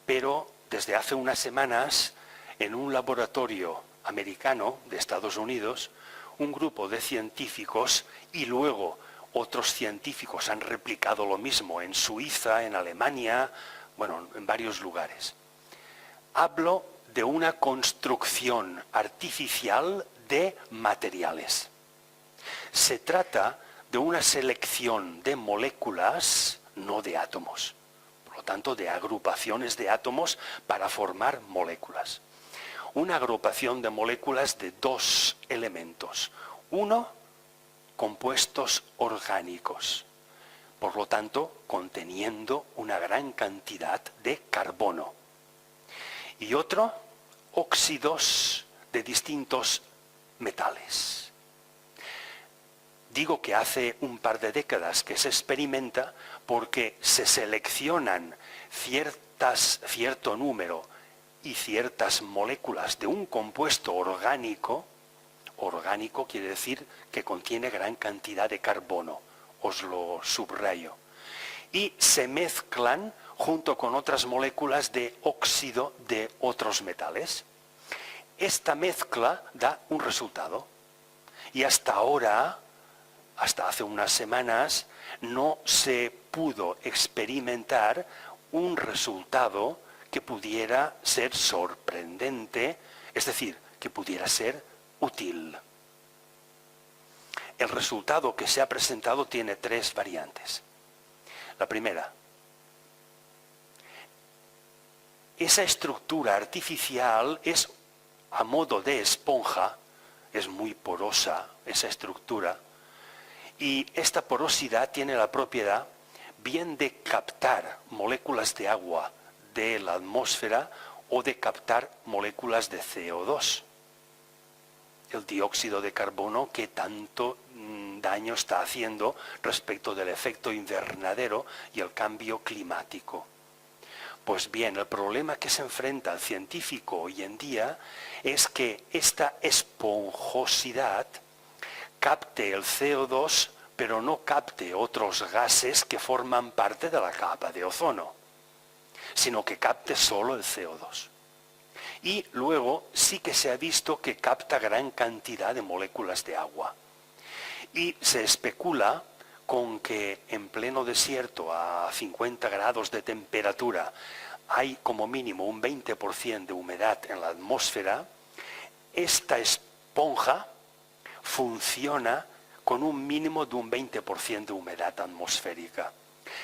pero desde hace unas semanas, en un laboratorio americano de Estados Unidos, un grupo de científicos y luego otros científicos han replicado lo mismo en Suiza, en Alemania, bueno, en varios lugares. Hablo de una construcción artificial de materiales. Se trata de una selección de moléculas, no de átomos, por lo tanto de agrupaciones de átomos para formar moléculas. Una agrupación de moléculas de dos elementos. Uno, compuestos orgánicos, por lo tanto conteniendo una gran cantidad de carbono. Y otro, óxidos de distintos metales. Digo que hace un par de décadas que se experimenta porque se seleccionan cierto número y ciertas moléculas de un compuesto orgánico. Orgánico quiere decir que contiene gran cantidad de carbono, os lo subrayo. Y se mezclan junto con otras moléculas de óxido de otros metales. Esta mezcla da un resultado. Y hasta ahora, hasta hace unas semanas, no se pudo experimentar un resultado que pudiera ser sorprendente, es decir, que pudiera ser útil. El resultado que se ha presentado tiene tres variantes. La primera, esa estructura artificial es a modo de esponja, es muy porosa esa estructura, y esta porosidad tiene la propiedad bien de captar moléculas de agua de la atmósfera o de captar moléculas de CO2. El dióxido de carbono que tanto daño está haciendo respecto del efecto invernadero y el cambio climático. Pues bien, el problema que se enfrenta el científico hoy en día es que esta esponjosidad capte el CO2, pero no capte otros gases que forman parte de la capa de ozono, sino que capte solo el CO2. Y luego sí que se ha visto que capta gran cantidad de moléculas de agua. Y se especula con que en pleno desierto a 50 grados de temperatura hay como mínimo un 20% de humedad en la atmósfera, esta esponja funciona con un mínimo de un 20% de humedad atmosférica.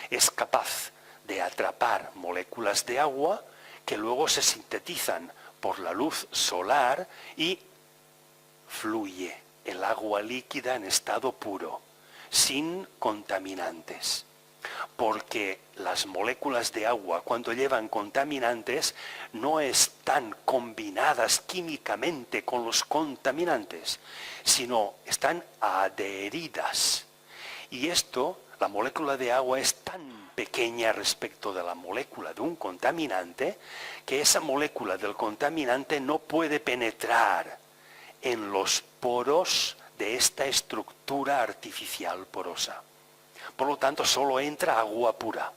Es capaz de atrapar moléculas de agua que luego se sintetizan por la luz solar y fluye el agua líquida en estado puro, sin contaminantes. Porque las moléculas de agua, cuando llevan contaminantes, no están combinadas químicamente con los contaminantes, sino están adheridas. Y esto, la molécula de agua es tan pequeña respecto de la molécula de un contaminante, que esa molécula del contaminante no puede penetrar en los poros de esta estructura artificial porosa. Por lo tanto, solo entra agua pura.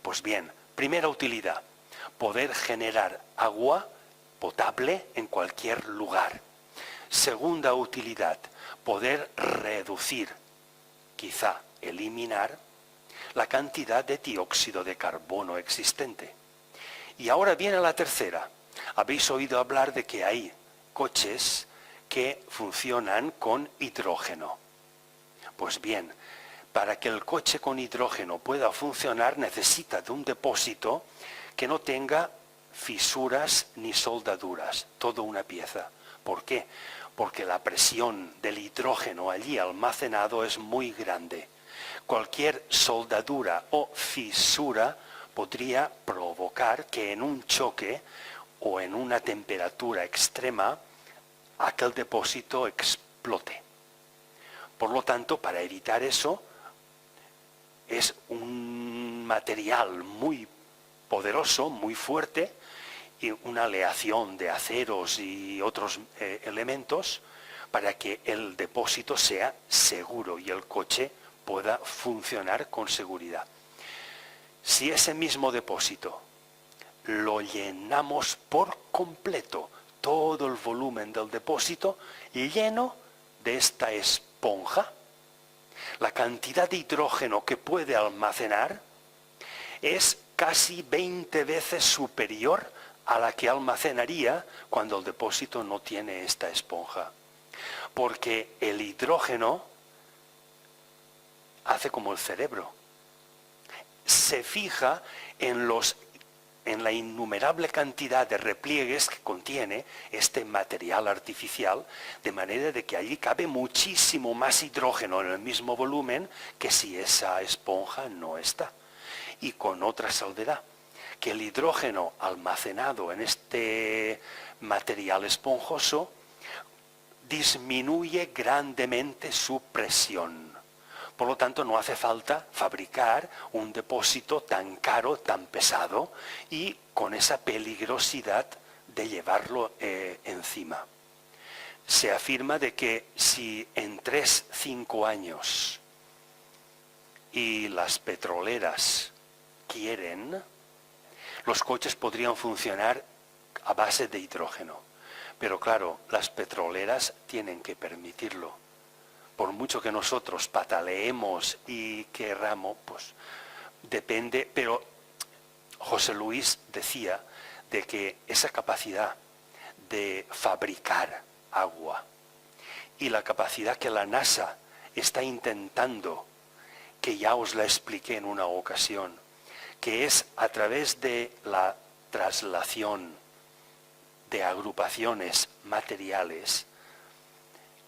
Pues bien, primera utilidad, poder generar agua potable en cualquier lugar. Segunda utilidad, poder reducir, quizá eliminar, la cantidad de dióxido de carbono existente. Y ahora viene la tercera. Habéis oído hablar de que hay coches que funcionan con hidrógeno. Pues bien, para que el coche con hidrógeno pueda funcionar necesita de un depósito que no tenga fisuras ni soldaduras, toda una pieza. ¿Por qué? Porque la presión del hidrógeno allí almacenado es muy grande. Cualquier soldadura o fisura podría provocar que en un choque o en una temperatura extrema aquel depósito explote. Por lo tanto, para evitar eso, es un material muy poderoso, muy fuerte, y una aleación de aceros y otros elementos para que el depósito sea seguro y el coche pueda funcionar con seguridad. Si ese mismo depósito lo llenamos por completo, todo el volumen del depósito lleno de esta esponja, la cantidad de hidrógeno que puede almacenar es casi 20 veces superior a la que almacenaría cuando el depósito no tiene esta esponja. Porque el hidrógeno hace como el cerebro. Se fija en la innumerable cantidad de repliegues que contiene este material artificial, de manera de que allí cabe muchísimo más hidrógeno en el mismo volumen que si esa esponja no está. Y con otra salvedad, que el hidrógeno almacenado en este material esponjoso disminuye grandemente su presión. Por lo tanto, no hace falta fabricar un depósito tan caro, tan pesado y con esa peligrosidad de llevarlo encima. Se afirma de que si en 3-5 años y las petroleras quieren, los coches podrían funcionar a base de hidrógeno. Pero claro, las petroleras tienen que permitirlo. Por mucho que nosotros pataleemos y querramos, pues depende. Pero José Luis decía de que esa capacidad de fabricar agua y la capacidad que la NASA está intentando, que ya os la expliqué en una ocasión, que es a través de la traslación de agrupaciones materiales,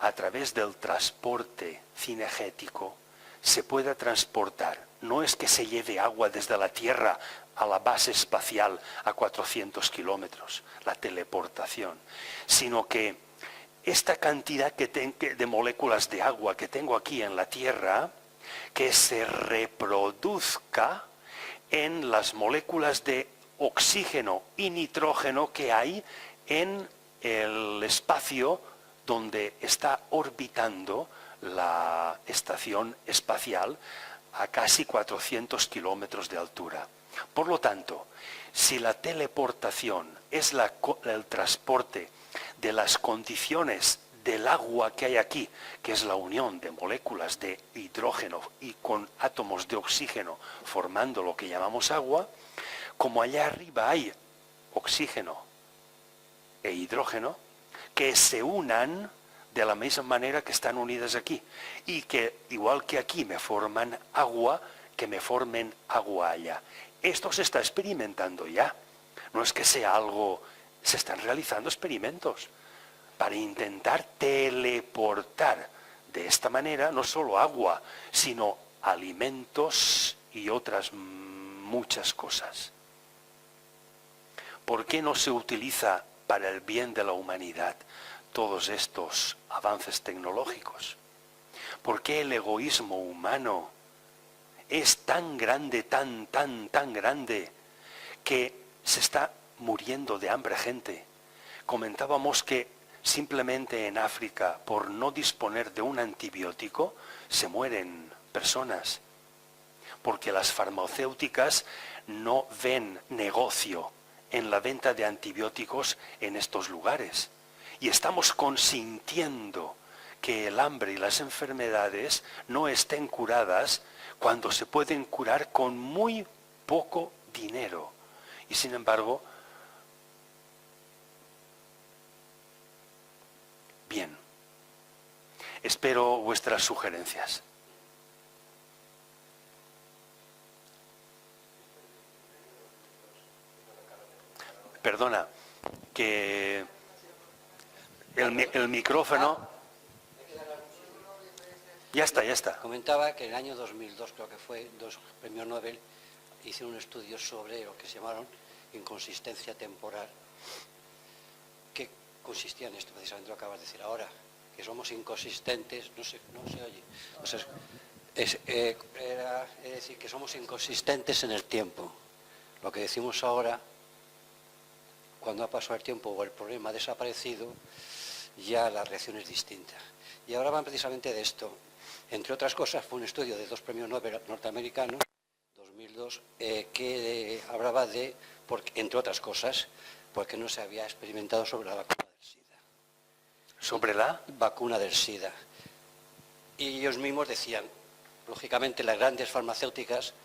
a través del transporte cinegético, se pueda transportar. No es que se lleve agua desde la Tierra a la base espacial a 400 kilómetros, la teleportación, sino que esta cantidad de moléculas de agua que tengo aquí en la Tierra, que se reproduzca en las moléculas de oxígeno y nitrógeno que hay en el espacio donde está orbitando la estación espacial a casi 400 kilómetros de altura. Por lo tanto, si la teleportación es el transporte de las condiciones del agua que hay aquí, que es la unión de moléculas de hidrógeno y con átomos de oxígeno formando lo que llamamos agua, como allá arriba hay oxígeno e hidrógeno, que se unan de la misma manera que están unidas aquí, y que igual que aquí me forman agua, que me formen agua allá. Esto se está experimentando ya. No es que sea algo, se están realizando experimentos para intentar teleportar de esta manera no solo agua, sino alimentos y otras muchas cosas. ¿Por qué no se utiliza para el bien de la humanidad todos estos avances tecnológicos? ¿Por qué el egoísmo humano es tan grande, tan grande, que se está muriendo de hambre gente. Comentábamos que simplemente en África, por no disponer de un antibiótico, se mueren personas, porque las farmacéuticas no ven negocio en la venta de antibióticos en estos lugares. Y estamos consintiendo que el hambre y las enfermedades no estén curadas cuando se pueden curar con muy poco dinero. Y sin embargo, bien, espero vuestras sugerencias. Perdona, que el micrófono... Ya está. Comentaba que en el año 2002, creo que fue, 2 premios Nobel hicieron un estudio sobre lo que se llamaron inconsistencia temporal. ¿Qué consistía en esto? Precisamente lo acabas de decir ahora, que somos inconsistentes, no se oye. O sea, es decir, que somos inconsistentes en el tiempo. Lo que decimos ahora, cuando ha pasado el tiempo o el problema ha desaparecido, ya la reacción es distinta. Y hablaban precisamente de esto. Entre otras cosas, fue un estudio de 2 premios Nobel norteamericanos, 2002, que hablaba de, entre otras cosas, porque no se había experimentado sobre la vacuna del SIDA. ¿Sobre la? Vacuna del SIDA. Y ellos mismos decían, lógicamente las grandes farmacéuticas,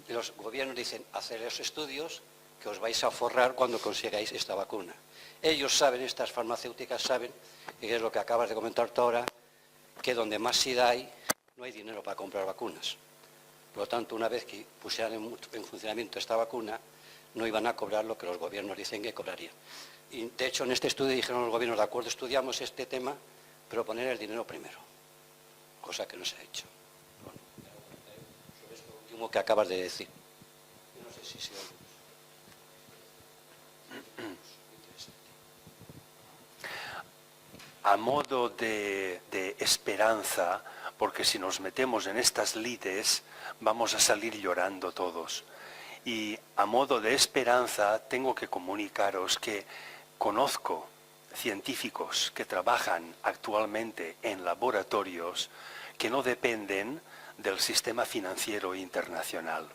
los gobiernos dicen, hacer los estudios que os vais a forrar cuando consigáis esta vacuna. Ellos saben, estas farmacéuticas saben, y es lo que acabas de comentar tú ahora, que donde más SIDA hay, no hay dinero para comprar vacunas. Por lo tanto, una vez que pusieran en funcionamiento esta vacuna, no iban a cobrar lo que los gobiernos dicen que cobrarían. Y de hecho, en este estudio dijeron los gobiernos, de acuerdo, estudiamos este tema, pero poner el dinero primero, cosa que no se ha hecho. Bueno, sobre esto último que acabas de decir. No sé si se oye. A modo de esperanza, porque si nos metemos en estas lides vamos a salir llorando todos. Y a modo de esperanza tengo que comunicaros que conozco científicos que trabajan actualmente en laboratorios que no dependen del sistema financiero internacional,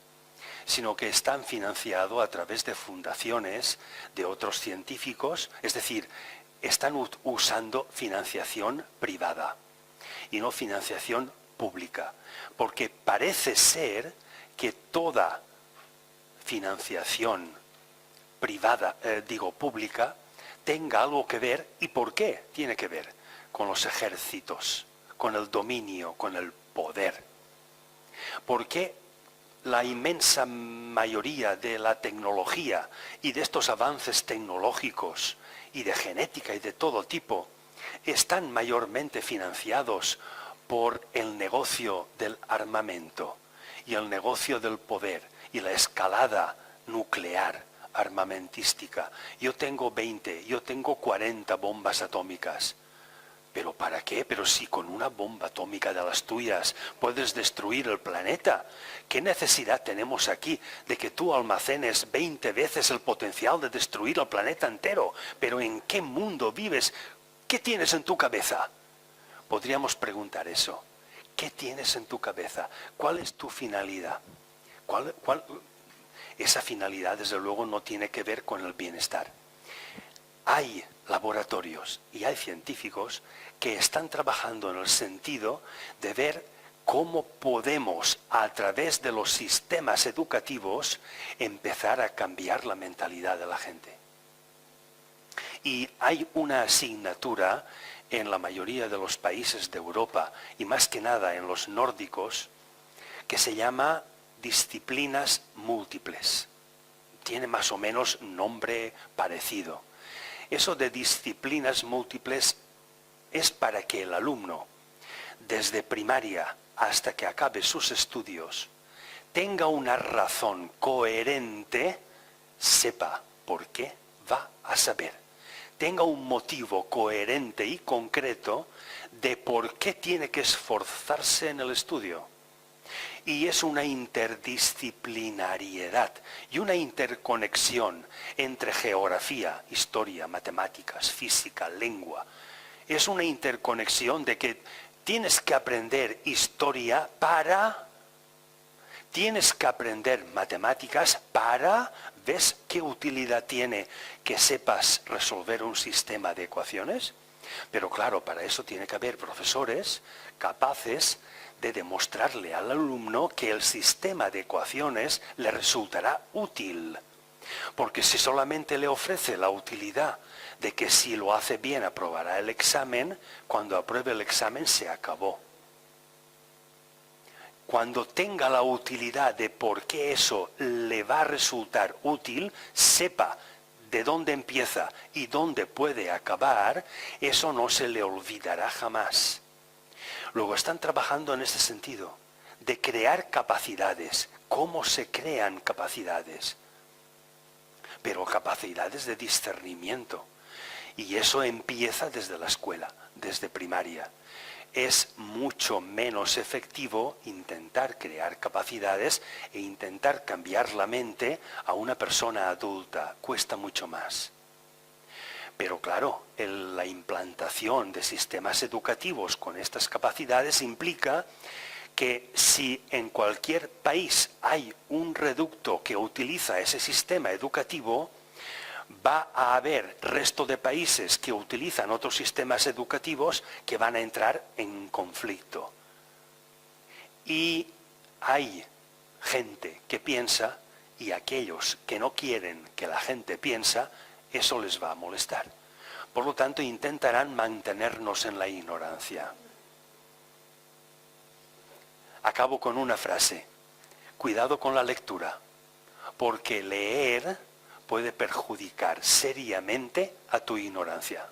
sino que están financiados a través de fundaciones de otros científicos, es decir, están usando financiación privada y no financiación pública, porque parece ser que toda financiación privada, pública, tenga algo que ver. ¿Y por qué tiene que ver? Con los ejércitos, con el dominio, con el poder. ¿Por qué la inmensa mayoría de la tecnología y de estos avances tecnológicos y de genética y de todo tipo están mayormente financiados por el negocio del armamento y el negocio del poder y la escalada nuclear armamentística? Yo tengo 20, yo tengo 40 bombas atómicas. ¿Pero para qué? Pero si con una bomba atómica de las tuyas puedes destruir el planeta, ¿qué necesidad tenemos aquí de que tú almacenes 20 veces el potencial de destruir el planeta entero? ¿Pero en qué mundo vives? ¿Qué tienes en tu cabeza? Podríamos preguntar eso. ¿Qué tienes en tu cabeza? ¿Cuál es tu finalidad? Esa finalidad, desde luego, no tiene que ver con el bienestar. Hay laboratorios y hay científicos que están trabajando en el sentido de ver cómo podemos, a través de los sistemas educativos, empezar a cambiar la mentalidad de la gente. Y hay una asignatura en la mayoría de los países de Europa, y más que nada en los nórdicos, que se llama disciplinas múltiples. Tiene más o menos nombre parecido. Eso de disciplinas múltiples es para que el alumno, desde primaria hasta que acabe sus estudios, tenga una razón coherente, sepa por qué va a saber. Tenga un motivo coherente y concreto de por qué tiene que esforzarse en el estudio. Y es una interdisciplinariedad y una interconexión entre geografía, historia, matemáticas, física, lengua. Es una interconexión de que tienes que aprender historia para... Tienes que aprender matemáticas para... ¿Ves qué utilidad tiene que sepas resolver un sistema de ecuaciones? Pero claro, para eso tiene que haber profesores capaces de demostrarle al alumno que el sistema de ecuaciones le resultará útil. Porque si solamente le ofrece la utilidad de que si lo hace bien aprobará el examen, cuando apruebe el examen se acabó. Cuando tenga la utilidad de por qué eso le va a resultar útil, sepa de dónde empieza y dónde puede acabar, eso no se le olvidará jamás. Luego están trabajando en ese sentido, de crear capacidades. ¿Cómo se crean capacidades? Pero capacidades de discernimiento. Y eso empieza desde la escuela, desde primaria. Es mucho menos efectivo intentar crear capacidades e intentar cambiar la mente a una persona adulta. Cuesta mucho más. Pero claro, la implantación de sistemas educativos con estas capacidades implica que si en cualquier país hay un reducto que utiliza ese sistema educativo, va a haber resto de países que utilizan otros sistemas educativos que van a entrar en conflicto. Y hay gente que piensa, y aquellos que no quieren que la gente piensa, eso les va a molestar. Por lo tanto, intentarán mantenernos en la ignorancia. Acabo con una frase. Cuidado con la lectura, porque leer puede perjudicar seriamente a tu ignorancia.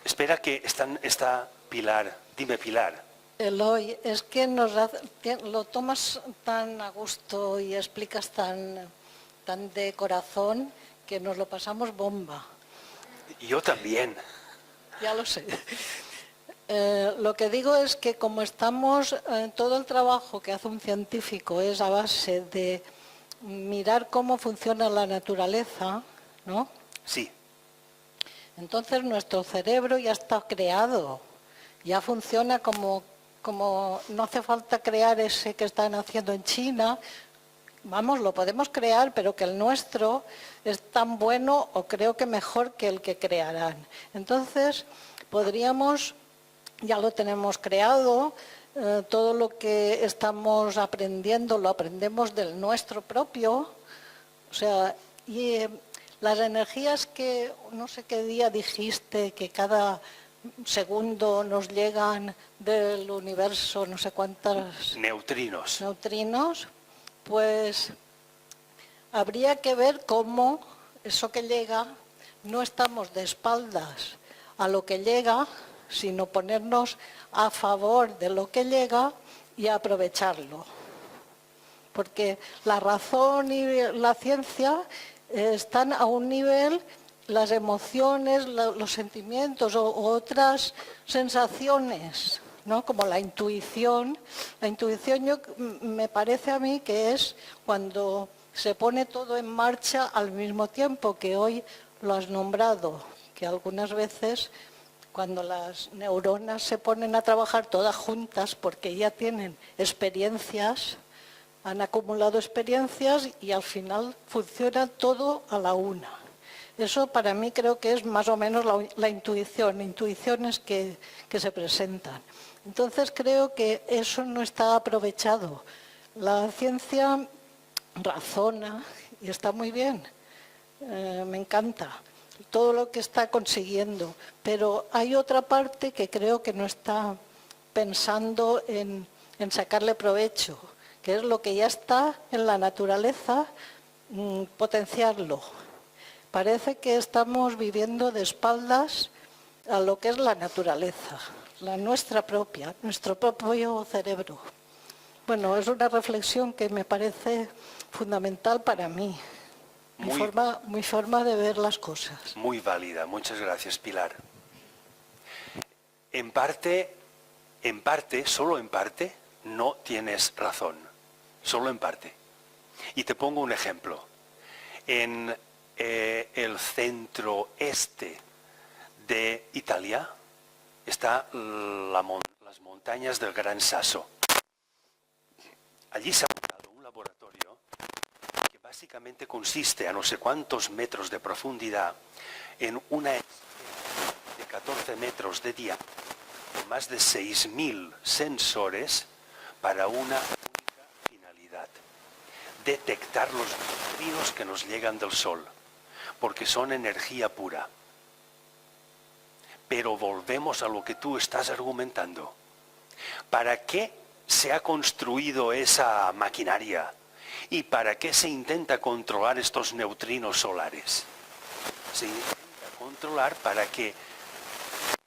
Espera que está Pilar. Dime, Pilar. Eloy, es que lo tomas tan a gusto y explicas tan de corazón que nos lo pasamos bomba. Yo también. Ya lo sé. Lo que digo es que como estamos, todo el trabajo que hace un científico es a base de mirar cómo funciona la naturaleza, ¿no? Sí. Entonces nuestro cerebro ya está creado, ya funciona como no hace falta crear ese que están haciendo en China. Vamos, lo podemos crear, pero que el nuestro es tan bueno o creo que mejor que el que crearán. Entonces, podríamos, ya lo tenemos creado, todo lo que estamos aprendiendo lo aprendemos del nuestro propio. O sea, y las energías que, no sé qué día dijiste, que cada segundo nos llegan del universo, no sé cuántas... Neutrinos. Neutrinos. Pues habría que ver cómo eso que llega, no estamos de espaldas a lo que llega, sino ponernos a favor de lo que llega y aprovecharlo. Porque la razón y la ciencia están a un nivel, las emociones, los sentimientos o otras sensaciones, ¿no? Como la intuición. La intuición me parece a mí que es cuando se pone todo en marcha al mismo tiempo, que hoy lo has nombrado, que algunas veces cuando las neuronas se ponen a trabajar todas juntas porque ya tienen experiencias, han acumulado experiencias y al final funciona todo a la una. Eso para mí creo que es más o menos la intuición, intuiciones que se presentan. Entonces creo que eso no está aprovechado. La ciencia razona y está muy bien, me encanta todo lo que está consiguiendo, pero hay otra parte que creo que no está pensando en sacarle provecho, que es lo que ya está en la naturaleza, potenciarlo. Parece que estamos viviendo de espaldas a lo que es la naturaleza, la nuestra propia, nuestro propio cerebro. Bueno, es una reflexión que me parece fundamental para mí. Mi forma de ver las cosas. Muy válida. Muchas gracias, Pilar. En parte, solo en parte, no tienes razón. Solo en parte. Y te pongo un ejemplo. En el centro-este de Italia está las montañas del Gran Sasso. Allí se ha montado un laboratorio que básicamente consiste a no sé cuántos metros de profundidad en una esfera de 14 metros de diámetro, con más de 6.000 sensores para una única finalidad: detectar los neutrinos que nos llegan del Sol, porque son energía pura. Pero volvemos a lo que tú estás argumentando. ¿Para qué se ha construido esa maquinaria? ¿Y para qué se intenta controlar estos neutrinos solares? Se intenta controlar para que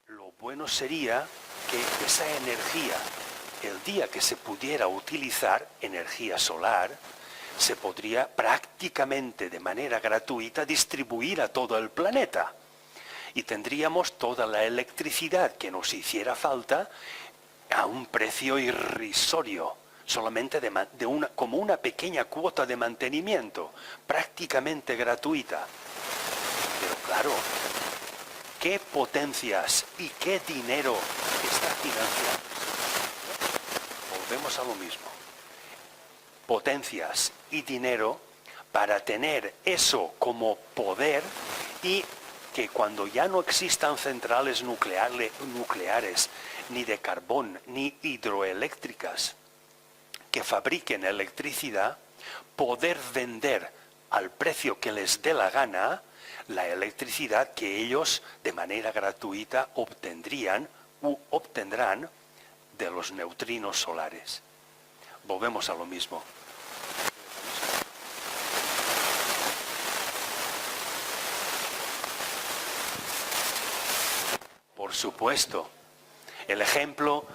lo bueno sería que esa energía, el día que se pudiera utilizar energía solar, se podría prácticamente de manera gratuita distribuir a todo el planeta. Y tendríamos toda la electricidad que nos hiciera falta a un precio irrisorio, solamente como una pequeña cuota de mantenimiento, prácticamente gratuita. Pero claro, ¿qué potencias y qué dinero está financiando? Volvemos a lo mismo. Potencias y dinero para tener eso como poder, y que cuando ya no existan centrales nucleares, ni de carbón, ni hidroeléctricas, que fabriquen electricidad, poder vender al precio que les dé la gana la electricidad que ellos de manera gratuita obtendrán de los neutrinos solares. Volvemos a lo mismo. Por supuesto. El ejemplo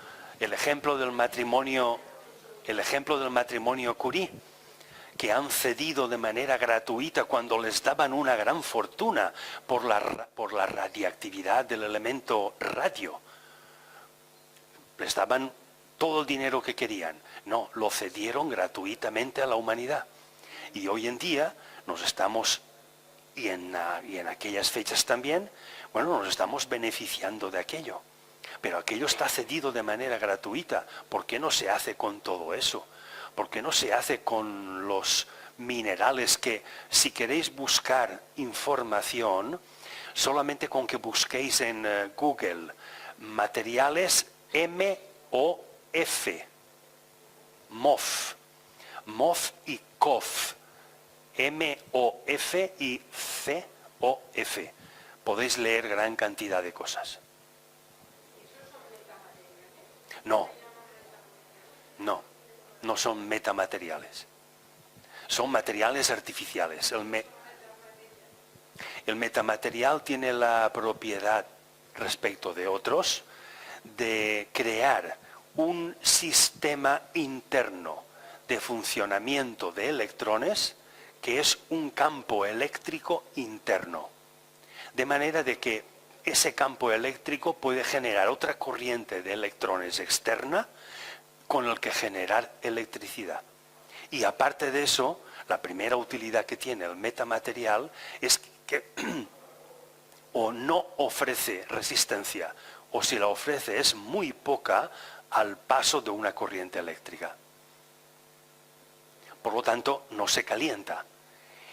del matrimonio Curie, que han cedido de manera gratuita cuando les daban una gran fortuna por la radiactividad del elemento radio. Les daban todo el dinero que querían. No, lo cedieron gratuitamente a la humanidad. Y hoy en día y en aquellas fechas también, nos estamos beneficiando de aquello. Pero aquello está cedido de manera gratuita. ¿Por qué no se hace con todo eso? ¿Por qué no se hace con los minerales que, si queréis buscar información, solamente con que busquéis en Google materiales MOF, MOF y COF, MOF y COF, podéis leer gran cantidad de cosas. No son metamateriales. Son materiales artificiales. El metamaterial tiene la propiedad respecto de otros de crear un sistema interno de funcionamiento de electrones que es un campo eléctrico interno. De manera de que ese campo eléctrico puede generar otra corriente de electrones externa con el que generar electricidad. Y aparte de eso, la primera utilidad que tiene el metamaterial es que o no ofrece resistencia, o si la ofrece es muy poca al paso de una corriente eléctrica. Por lo tanto, no se calienta.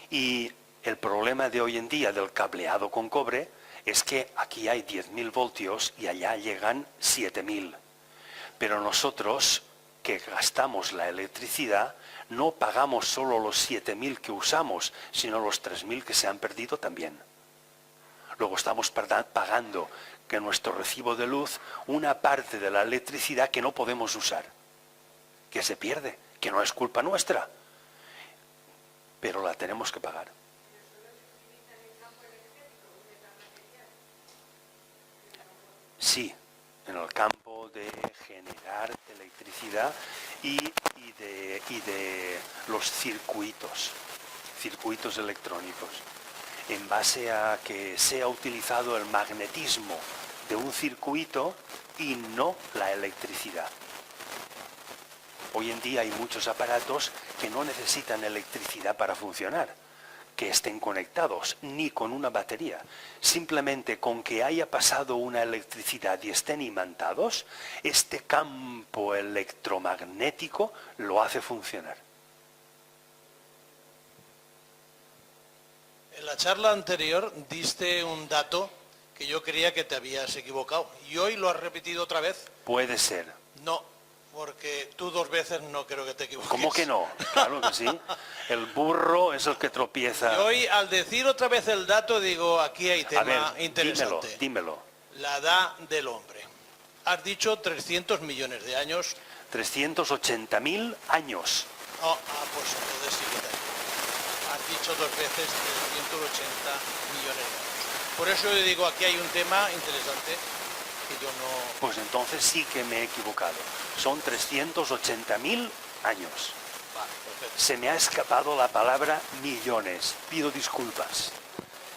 Y el problema de hoy en día del cableado con cobre es que aquí hay 10.000 voltios y allá llegan 7.000. Pero nosotros, que gastamos la electricidad, no pagamos solo los 7.000 que usamos, sino los 3.000 que se han perdido también. Luego estamos pagando que nuestro recibo de luz una parte de la electricidad que no podemos usar, que se pierde, que no es culpa nuestra, pero la tenemos que pagar. Sí, en el campo de generar electricidad y y de los circuitos electrónicos, en base a que sea utilizado el magnetismo de un circuito y no la electricidad. Hoy en día hay muchos aparatos que no necesitan electricidad para funcionar, que estén conectados, ni con una batería. Simplemente con que haya pasado una electricidad y estén imantados, este campo electromagnético lo hace funcionar. En la charla anterior diste un dato que yo creía que te habías equivocado. ¿Y hoy lo has repetido otra vez? Puede ser. No, porque tú 2 veces no creo que te equivoques. ¿Cómo que no? Claro que sí. El burro es el que tropieza. Y hoy, al decir otra vez el dato, digo, aquí hay A tema ver, interesante. dímelo. La edad del hombre. Has dicho 300 millones de años. 380.000 años. Pues entonces sí que te equivocas. Has dicho 2 veces 380 millones de años. Por eso yo digo, aquí hay un tema interesante que yo no... Pues entonces sí que me he equivocado. Son 380.000 años. Vale, perfecto. Se me ha escapado la palabra millones. Pido disculpas.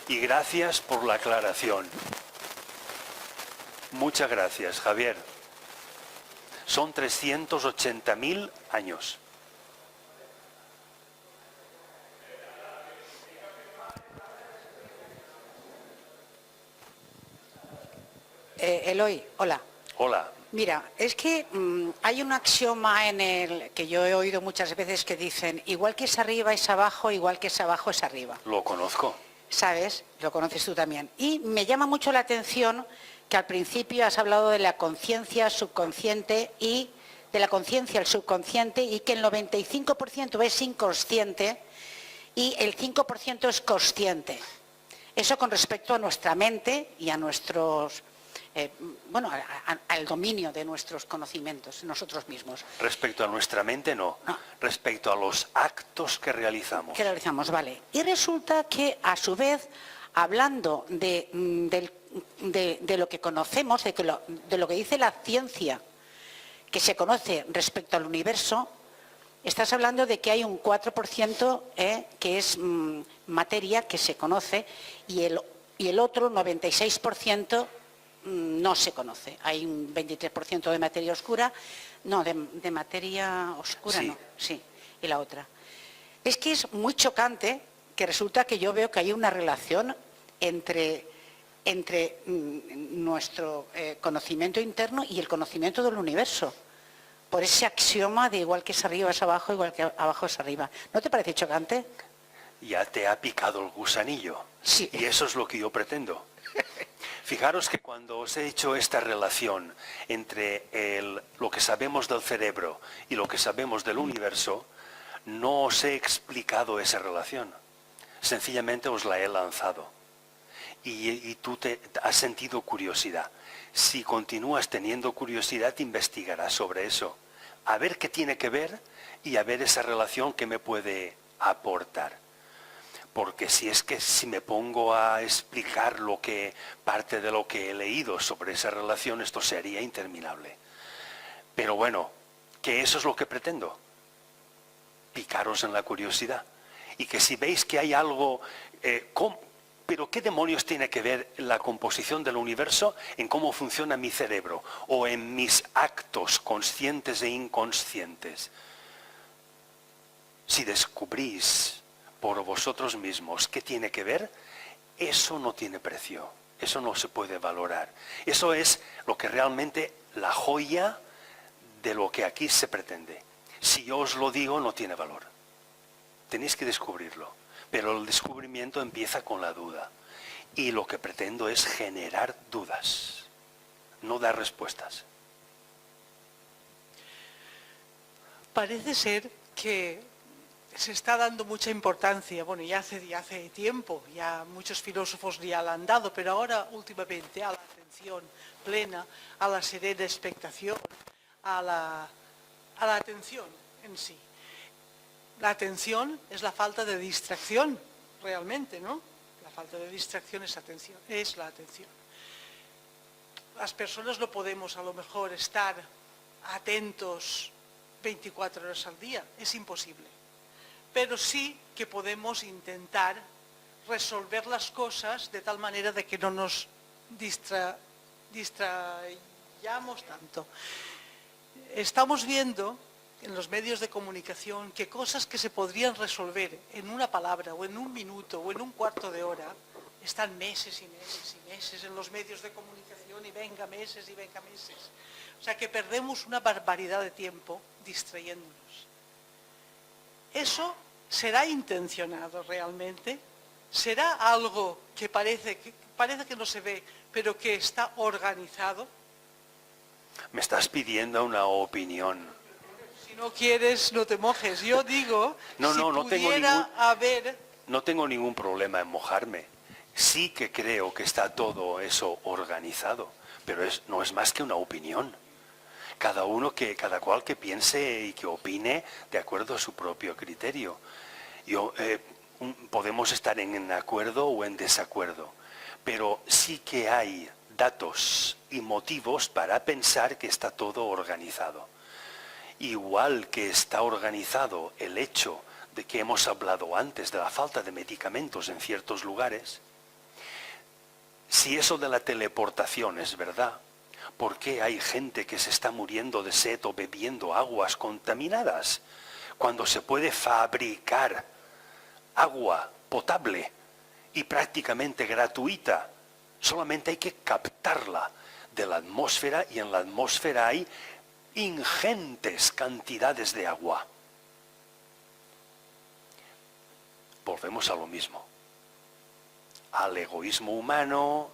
Y gracias por la aclaración. Muchas gracias, Javier. Son 380.000 años. Eloy, hola. Hola. Mira, es que hay un axioma en el que yo he oído muchas veces que dicen, igual que es arriba es abajo, igual que es abajo es arriba. Lo conozco. ¿Sabes? Lo conoces tú también. Y me llama mucho la atención que al principio has hablado de la conciencia subconsciente y de la conciencia al subconsciente y que el 95% es inconsciente y el 5% es consciente. Eso con respecto a nuestra mente y a nuestros... al dominio de nuestros conocimientos, nosotros mismos. Respecto a nuestra mente, no. Respecto a los actos que realizamos. Que realizamos, vale. Y resulta que, a su vez, hablando de lo que conocemos, de lo que dice la ciencia, que se conoce respecto al universo, estás hablando de que hay un 4% que es materia que se conoce y el otro 96% no se conoce. Hay un 23% de materia oscura, no, de materia oscura sí. No, sí, y la otra. Es que es muy chocante que resulta que yo veo que hay una relación entre nuestro conocimiento interno y el conocimiento del universo, por ese axioma de igual que es arriba es abajo, igual que abajo es arriba. ¿No te parece chocante? Ya te ha picado el gusanillo. Sí. Y eso es lo que yo pretendo. Fijaros que cuando os he hecho esta relación entre lo que sabemos del cerebro y lo que sabemos del universo, no os he explicado esa relación. Sencillamente os la he lanzado. Y tú te has sentido curiosidad. Si continúas teniendo curiosidad, te investigarás sobre eso. A ver qué tiene que ver y a ver esa relación que me puede aportar. Porque si me pongo a explicar parte de lo que he leído sobre esa relación, esto sería interminable. Pero bueno, que eso es lo que pretendo. Picaros en la curiosidad. Y que si veis que hay algo... ¿Pero qué demonios tiene que ver la composición del universo en cómo funciona mi cerebro? O en mis actos conscientes e inconscientes. Si descubrís por vosotros mismos qué tiene que ver, eso no tiene precio. Eso no se puede valorar. Eso es lo que realmente la joya de lo que aquí se pretende. Si yo os lo digo, no tiene valor. Tenéis que descubrirlo. Pero el descubrimiento empieza con la duda. Y lo que pretendo es generar dudas, no dar respuestas. Parece ser que se está dando mucha importancia, bueno, ya hace tiempo, ya muchos filósofos ya la han dado, pero ahora últimamente a la atención plena, a la serena expectación, a la atención en sí. La atención es la falta de distracción, realmente, ¿no? La falta de distracción es la atención. Las personas no podemos a lo mejor estar atentos 24 horas al día, es imposible. Pero sí que podemos intentar resolver las cosas de tal manera de que no nos distrayamos tanto. Estamos viendo en los medios de comunicación que cosas que se podrían resolver en una palabra o en un minuto o en un cuarto de hora están meses y meses y meses en los medios de comunicación y venga meses y venga meses. O sea que perdemos una barbaridad de tiempo distrayéndonos. ¿Eso será intencionado realmente? ¿Será algo que parece que no se ve, pero que está organizado? Me estás pidiendo una opinión. Si no quieres, no te mojes. Yo digo, No, si no, no tengo pudiera haber... No tengo ningún problema en mojarme. Sí que creo que está todo eso organizado, pero no es más que una opinión. Cada cual que piense y que opine de acuerdo a su propio criterio. Podemos estar en acuerdo o en desacuerdo, pero sí que hay datos y motivos para pensar que está todo organizado. Igual que está organizado el hecho de que hemos hablado antes de la falta de medicamentos en ciertos lugares, si eso de la teleportación es verdad, ¿por qué hay gente que se está muriendo de sed o bebiendo aguas contaminadas cuando se puede fabricar agua potable y prácticamente gratuita? Solamente hay que captarla de la atmósfera y en la atmósfera hay ingentes cantidades de agua. Volvemos a lo mismo, al egoísmo humano,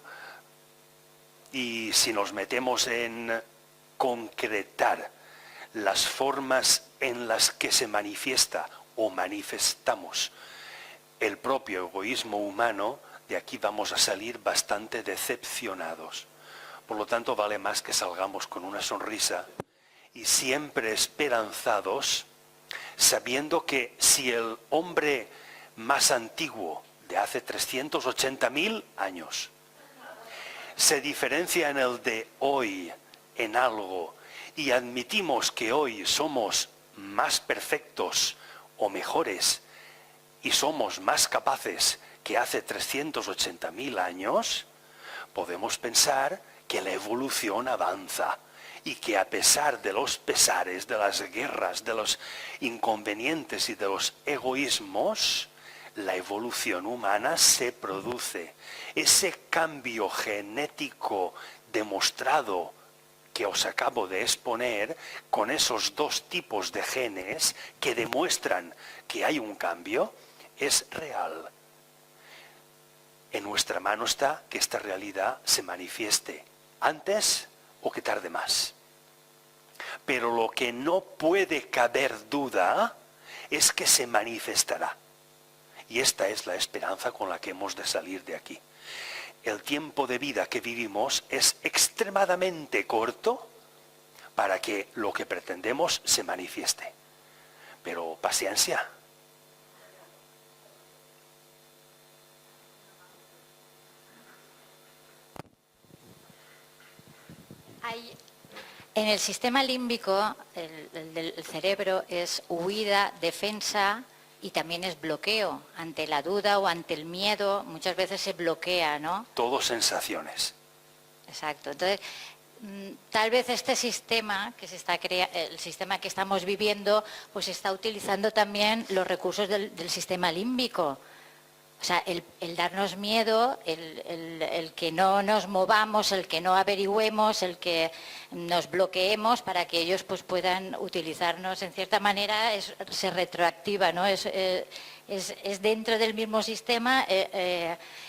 y si nos metemos en concretar las formas en las que se manifiesta o manifestamos el propio egoísmo humano, de aquí vamos a salir bastante decepcionados. Por lo tanto, vale más que salgamos con una sonrisa y siempre esperanzados, sabiendo que si el hombre más antiguo, de hace 380.000 años, se diferencia en el de hoy en algo y admitimos que hoy somos más perfectos o mejores y somos más capaces que hace 380.000 años, podemos pensar que la evolución avanza y que a pesar de los pesares, de las guerras, de los inconvenientes y de los egoísmos, la evolución humana se produce. Ese cambio genético demostrado que os acabo de exponer, con esos dos tipos de genes que demuestran que hay un cambio, es real. En nuestra mano está que esta realidad se manifieste antes o que tarde más. Pero lo que no puede caber duda es que se manifestará. Y esta es la esperanza con la que hemos de salir de aquí. El tiempo de vida que vivimos es extremadamente corto para que lo que pretendemos se manifieste. Pero paciencia. En el sistema límbico, el del cerebro es huida, defensa y también es bloqueo. Ante la duda o ante el miedo, muchas veces se bloquea, ¿no? Todo sensaciones. Exacto. Entonces, tal vez este sistema que se está el sistema que estamos viviendo, pues está utilizando también los recursos del sistema límbico. O sea, el darnos miedo, el que no nos movamos, el que no averigüemos, el que nos bloqueemos para que ellos pues puedan utilizarnos en cierta manera, se retroactiva, ¿no? Es dentro del mismo sistema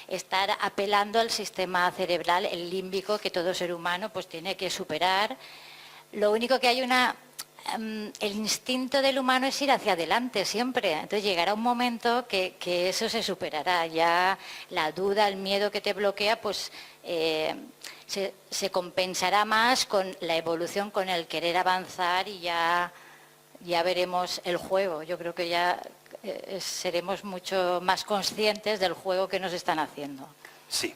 estar apelando al sistema cerebral, el límbico, que todo ser humano pues tiene que superar. Lo único que hay el instinto del humano es ir hacia adelante siempre. Entonces llegará un momento que eso se superará. Ya la duda, el miedo que te bloquea, pues se compensará más con la evolución, con el querer avanzar y ya veremos el juego. Yo creo que ya seremos mucho más conscientes del juego que nos están haciendo. Sí.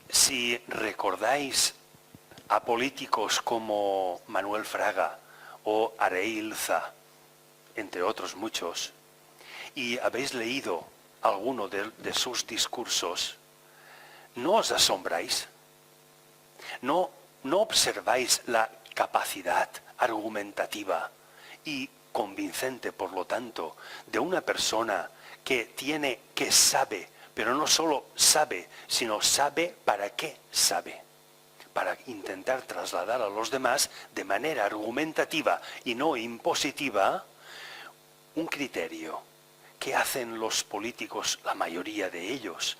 Si recordáis a políticos como Manuel Fraga o Areilza, entre otros muchos, y habéis leído alguno de sus discursos, ¿no os asombráis? ¿No observáis la capacidad argumentativa y convincente, por lo tanto, de una persona que sabe, pero no solo sabe, sino sabe para qué sabe? Para intentar trasladar a los demás de manera argumentativa y no impositiva un criterio. ¿Qué hacen los políticos, la mayoría de ellos?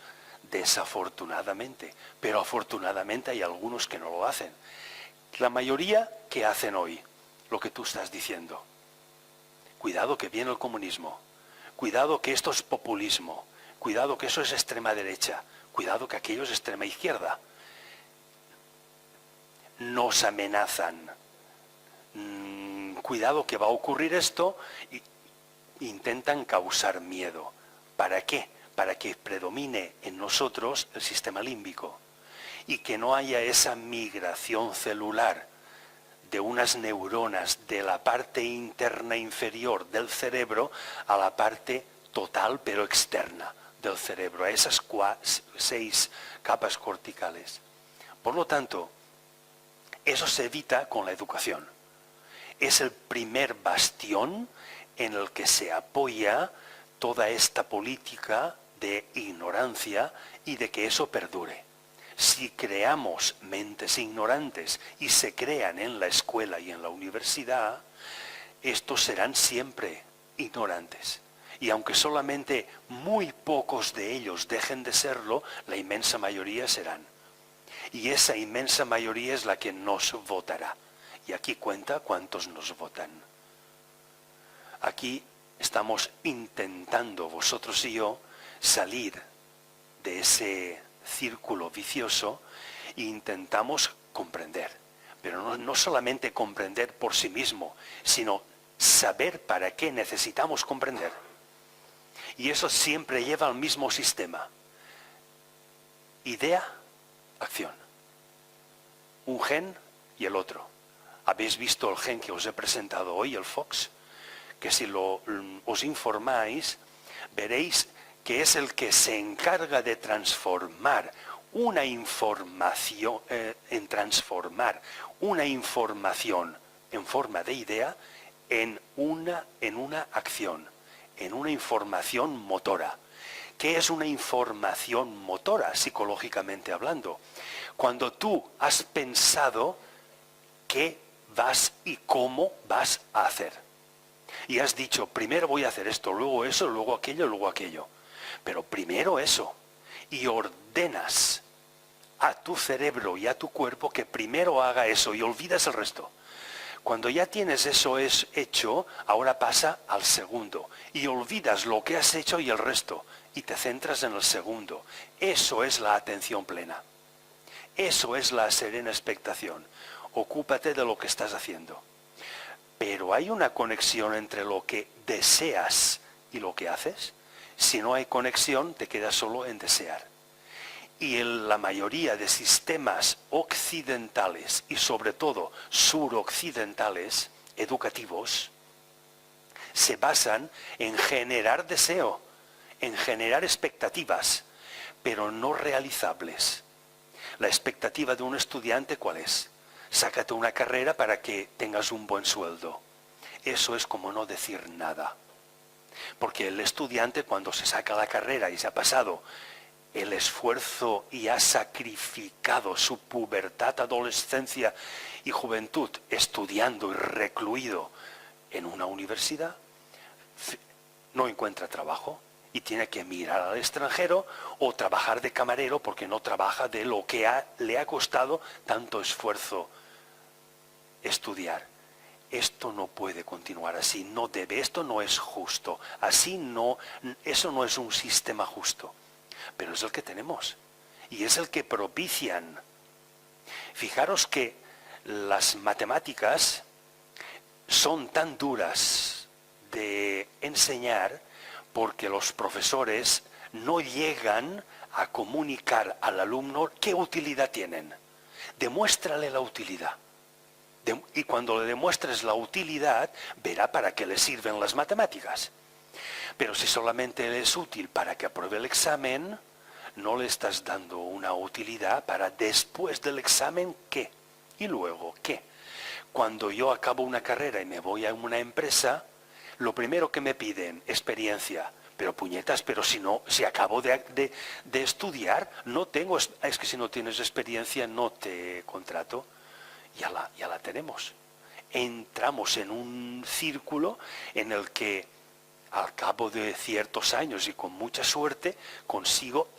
Desafortunadamente, pero afortunadamente hay algunos que no lo hacen. La mayoría, ¿qué hacen hoy? Lo que tú estás diciendo. Cuidado que viene el comunismo, cuidado que esto es populismo, cuidado que eso es extrema derecha, cuidado que aquello es extrema izquierda. Nos amenazan. Cuidado que va a ocurrir esto, y intentan causar miedo. ¿Para qué? Para que predomine en nosotros el sistema límbico y que no haya esa migración celular de unas neuronas de la parte interna inferior del cerebro a la parte total pero externa del cerebro, a esas 6 capas corticales. Por lo tanto, eso se evita con la educación. Es el primer bastión en el que se apoya toda esta política de ignorancia y de que eso perdure. Si creamos mentes ignorantes y se crean en la escuela y en la universidad, estos serán siempre ignorantes. Y aunque solamente muy pocos de ellos dejen de serlo, la inmensa mayoría serán. Y esa inmensa mayoría es la que nos votará. Y aquí cuenta cuántos nos votan. Aquí estamos intentando, vosotros y yo, salir de ese círculo vicioso e intentamos comprender. Pero no solamente comprender por sí mismo, sino saber para qué necesitamos comprender. Y eso siempre lleva al mismo sistema. Idea, acción. Un gen y el otro. ¿Habéis visto el gen que os he presentado hoy, el FOX? Que si os informáis, veréis que es el que se encarga de transformar una información, en forma de idea en una acción, en una información motora. ¿Qué es una información motora, psicológicamente hablando? Cuando tú has pensado qué vas y cómo vas a hacer. Y has dicho, primero voy a hacer esto, luego eso, luego aquello. Pero primero eso. Y ordenas a tu cerebro y a tu cuerpo que primero haga eso y olvidas el resto. Cuando ya tienes eso hecho, ahora pasa al segundo. Y olvidas lo que has hecho y el resto. Y te centras en el segundo. Eso es la atención plena. Eso es la serena expectación. Ocúpate de lo que estás haciendo. Pero hay una conexión entre lo que deseas y lo que haces. Si no hay conexión, te quedas solo en desear. Y la mayoría de sistemas occidentales y sobre todo suroccidentales, educativos, se basan en generar deseo, en generar expectativas, pero no realizables. La expectativa de un estudiante, ¿cuál es? Sácate una carrera para que tengas un buen sueldo. Eso es como no decir nada. Porque el estudiante, cuando se saca la carrera y se ha pasado el esfuerzo y ha sacrificado su pubertad, adolescencia y juventud estudiando y recluido en una universidad, no encuentra trabajo y tiene que mirar al extranjero o trabajar de camarero porque no trabaja de lo que le ha costado tanto esfuerzo estudiar. Esto no puede continuar así, no debe, esto no es justo, así no, eso no es un sistema justo, pero es el que tenemos y es el que propician. Fijaros que las matemáticas son tan duras de enseñar porque los profesores no llegan a comunicar al alumno qué utilidad tienen. Demuéstrale la utilidad. Y cuando le demuestres la utilidad, verá para qué le sirven las matemáticas. Pero si solamente le es útil para que apruebe el examen, no le estás dando una utilidad para después del examen, ¿qué? Y luego, ¿qué? Cuando yo acabo una carrera y me voy a una empresa, lo primero que me piden, experiencia. Pero puñetas, pero si acabo de estudiar, no tengo, es que si no tienes experiencia no te contrato. Ya la tenemos. Entramos en un círculo en el que al cabo de ciertos años y con mucha suerte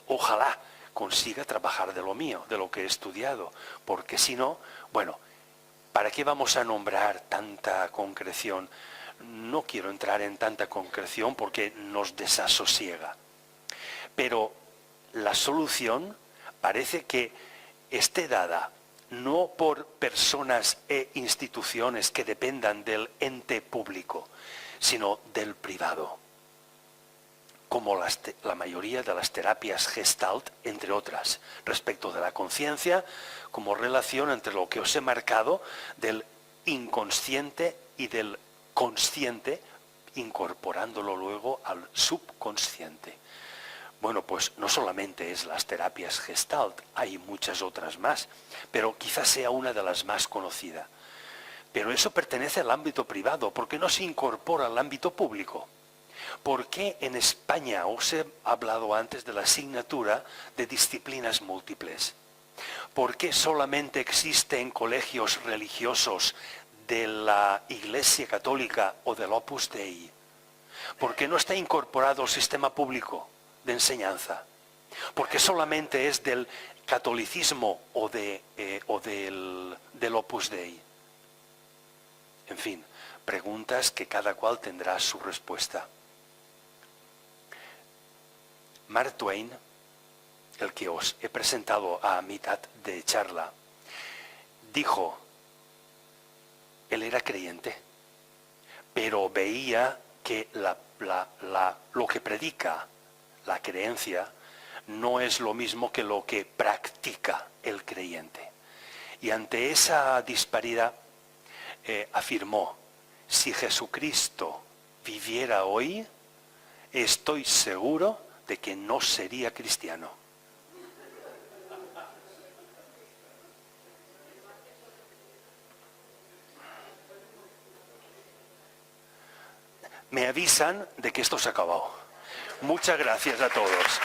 ojalá consiga trabajar de lo mío, de lo que he estudiado. Porque si no, bueno, ¿para qué vamos a nombrar tanta concreción? No quiero entrar en tanta concreción porque nos desasosiega. Pero la solución parece que esté dada no por personas e instituciones que dependan del ente público, sino del privado, como la mayoría de las terapias Gestalt, entre otras, respecto de la conciencia, como relación entre lo que os he marcado del inconsciente y del consciente, incorporándolo luego al subconsciente. Bueno, pues no solamente es las terapias Gestalt, hay muchas otras más, pero quizás sea una de las más conocidas. Pero eso pertenece al ámbito privado, ¿por qué no se incorpora al ámbito público? ¿Por qué en España os he hablado antes de la asignatura de disciplinas múltiples? ¿Por qué solamente existe en colegios religiosos de la Iglesia Católica o del Opus Dei? ¿Por qué no está incorporado al sistema público de enseñanza? Porque solamente es del catolicismo o del Opus Dei. En fin, preguntas que cada cual tendrá su respuesta. Mark Twain, el que os he presentado a mitad de charla, dijo, él era creyente, pero veía que lo que predica la creencia no es lo mismo que lo que practica el creyente. Y ante esa disparidad afirmó, si Jesucristo viviera hoy, estoy seguro de que no sería cristiano. Me avisan de que esto se ha acabado. Muchas gracias a todos.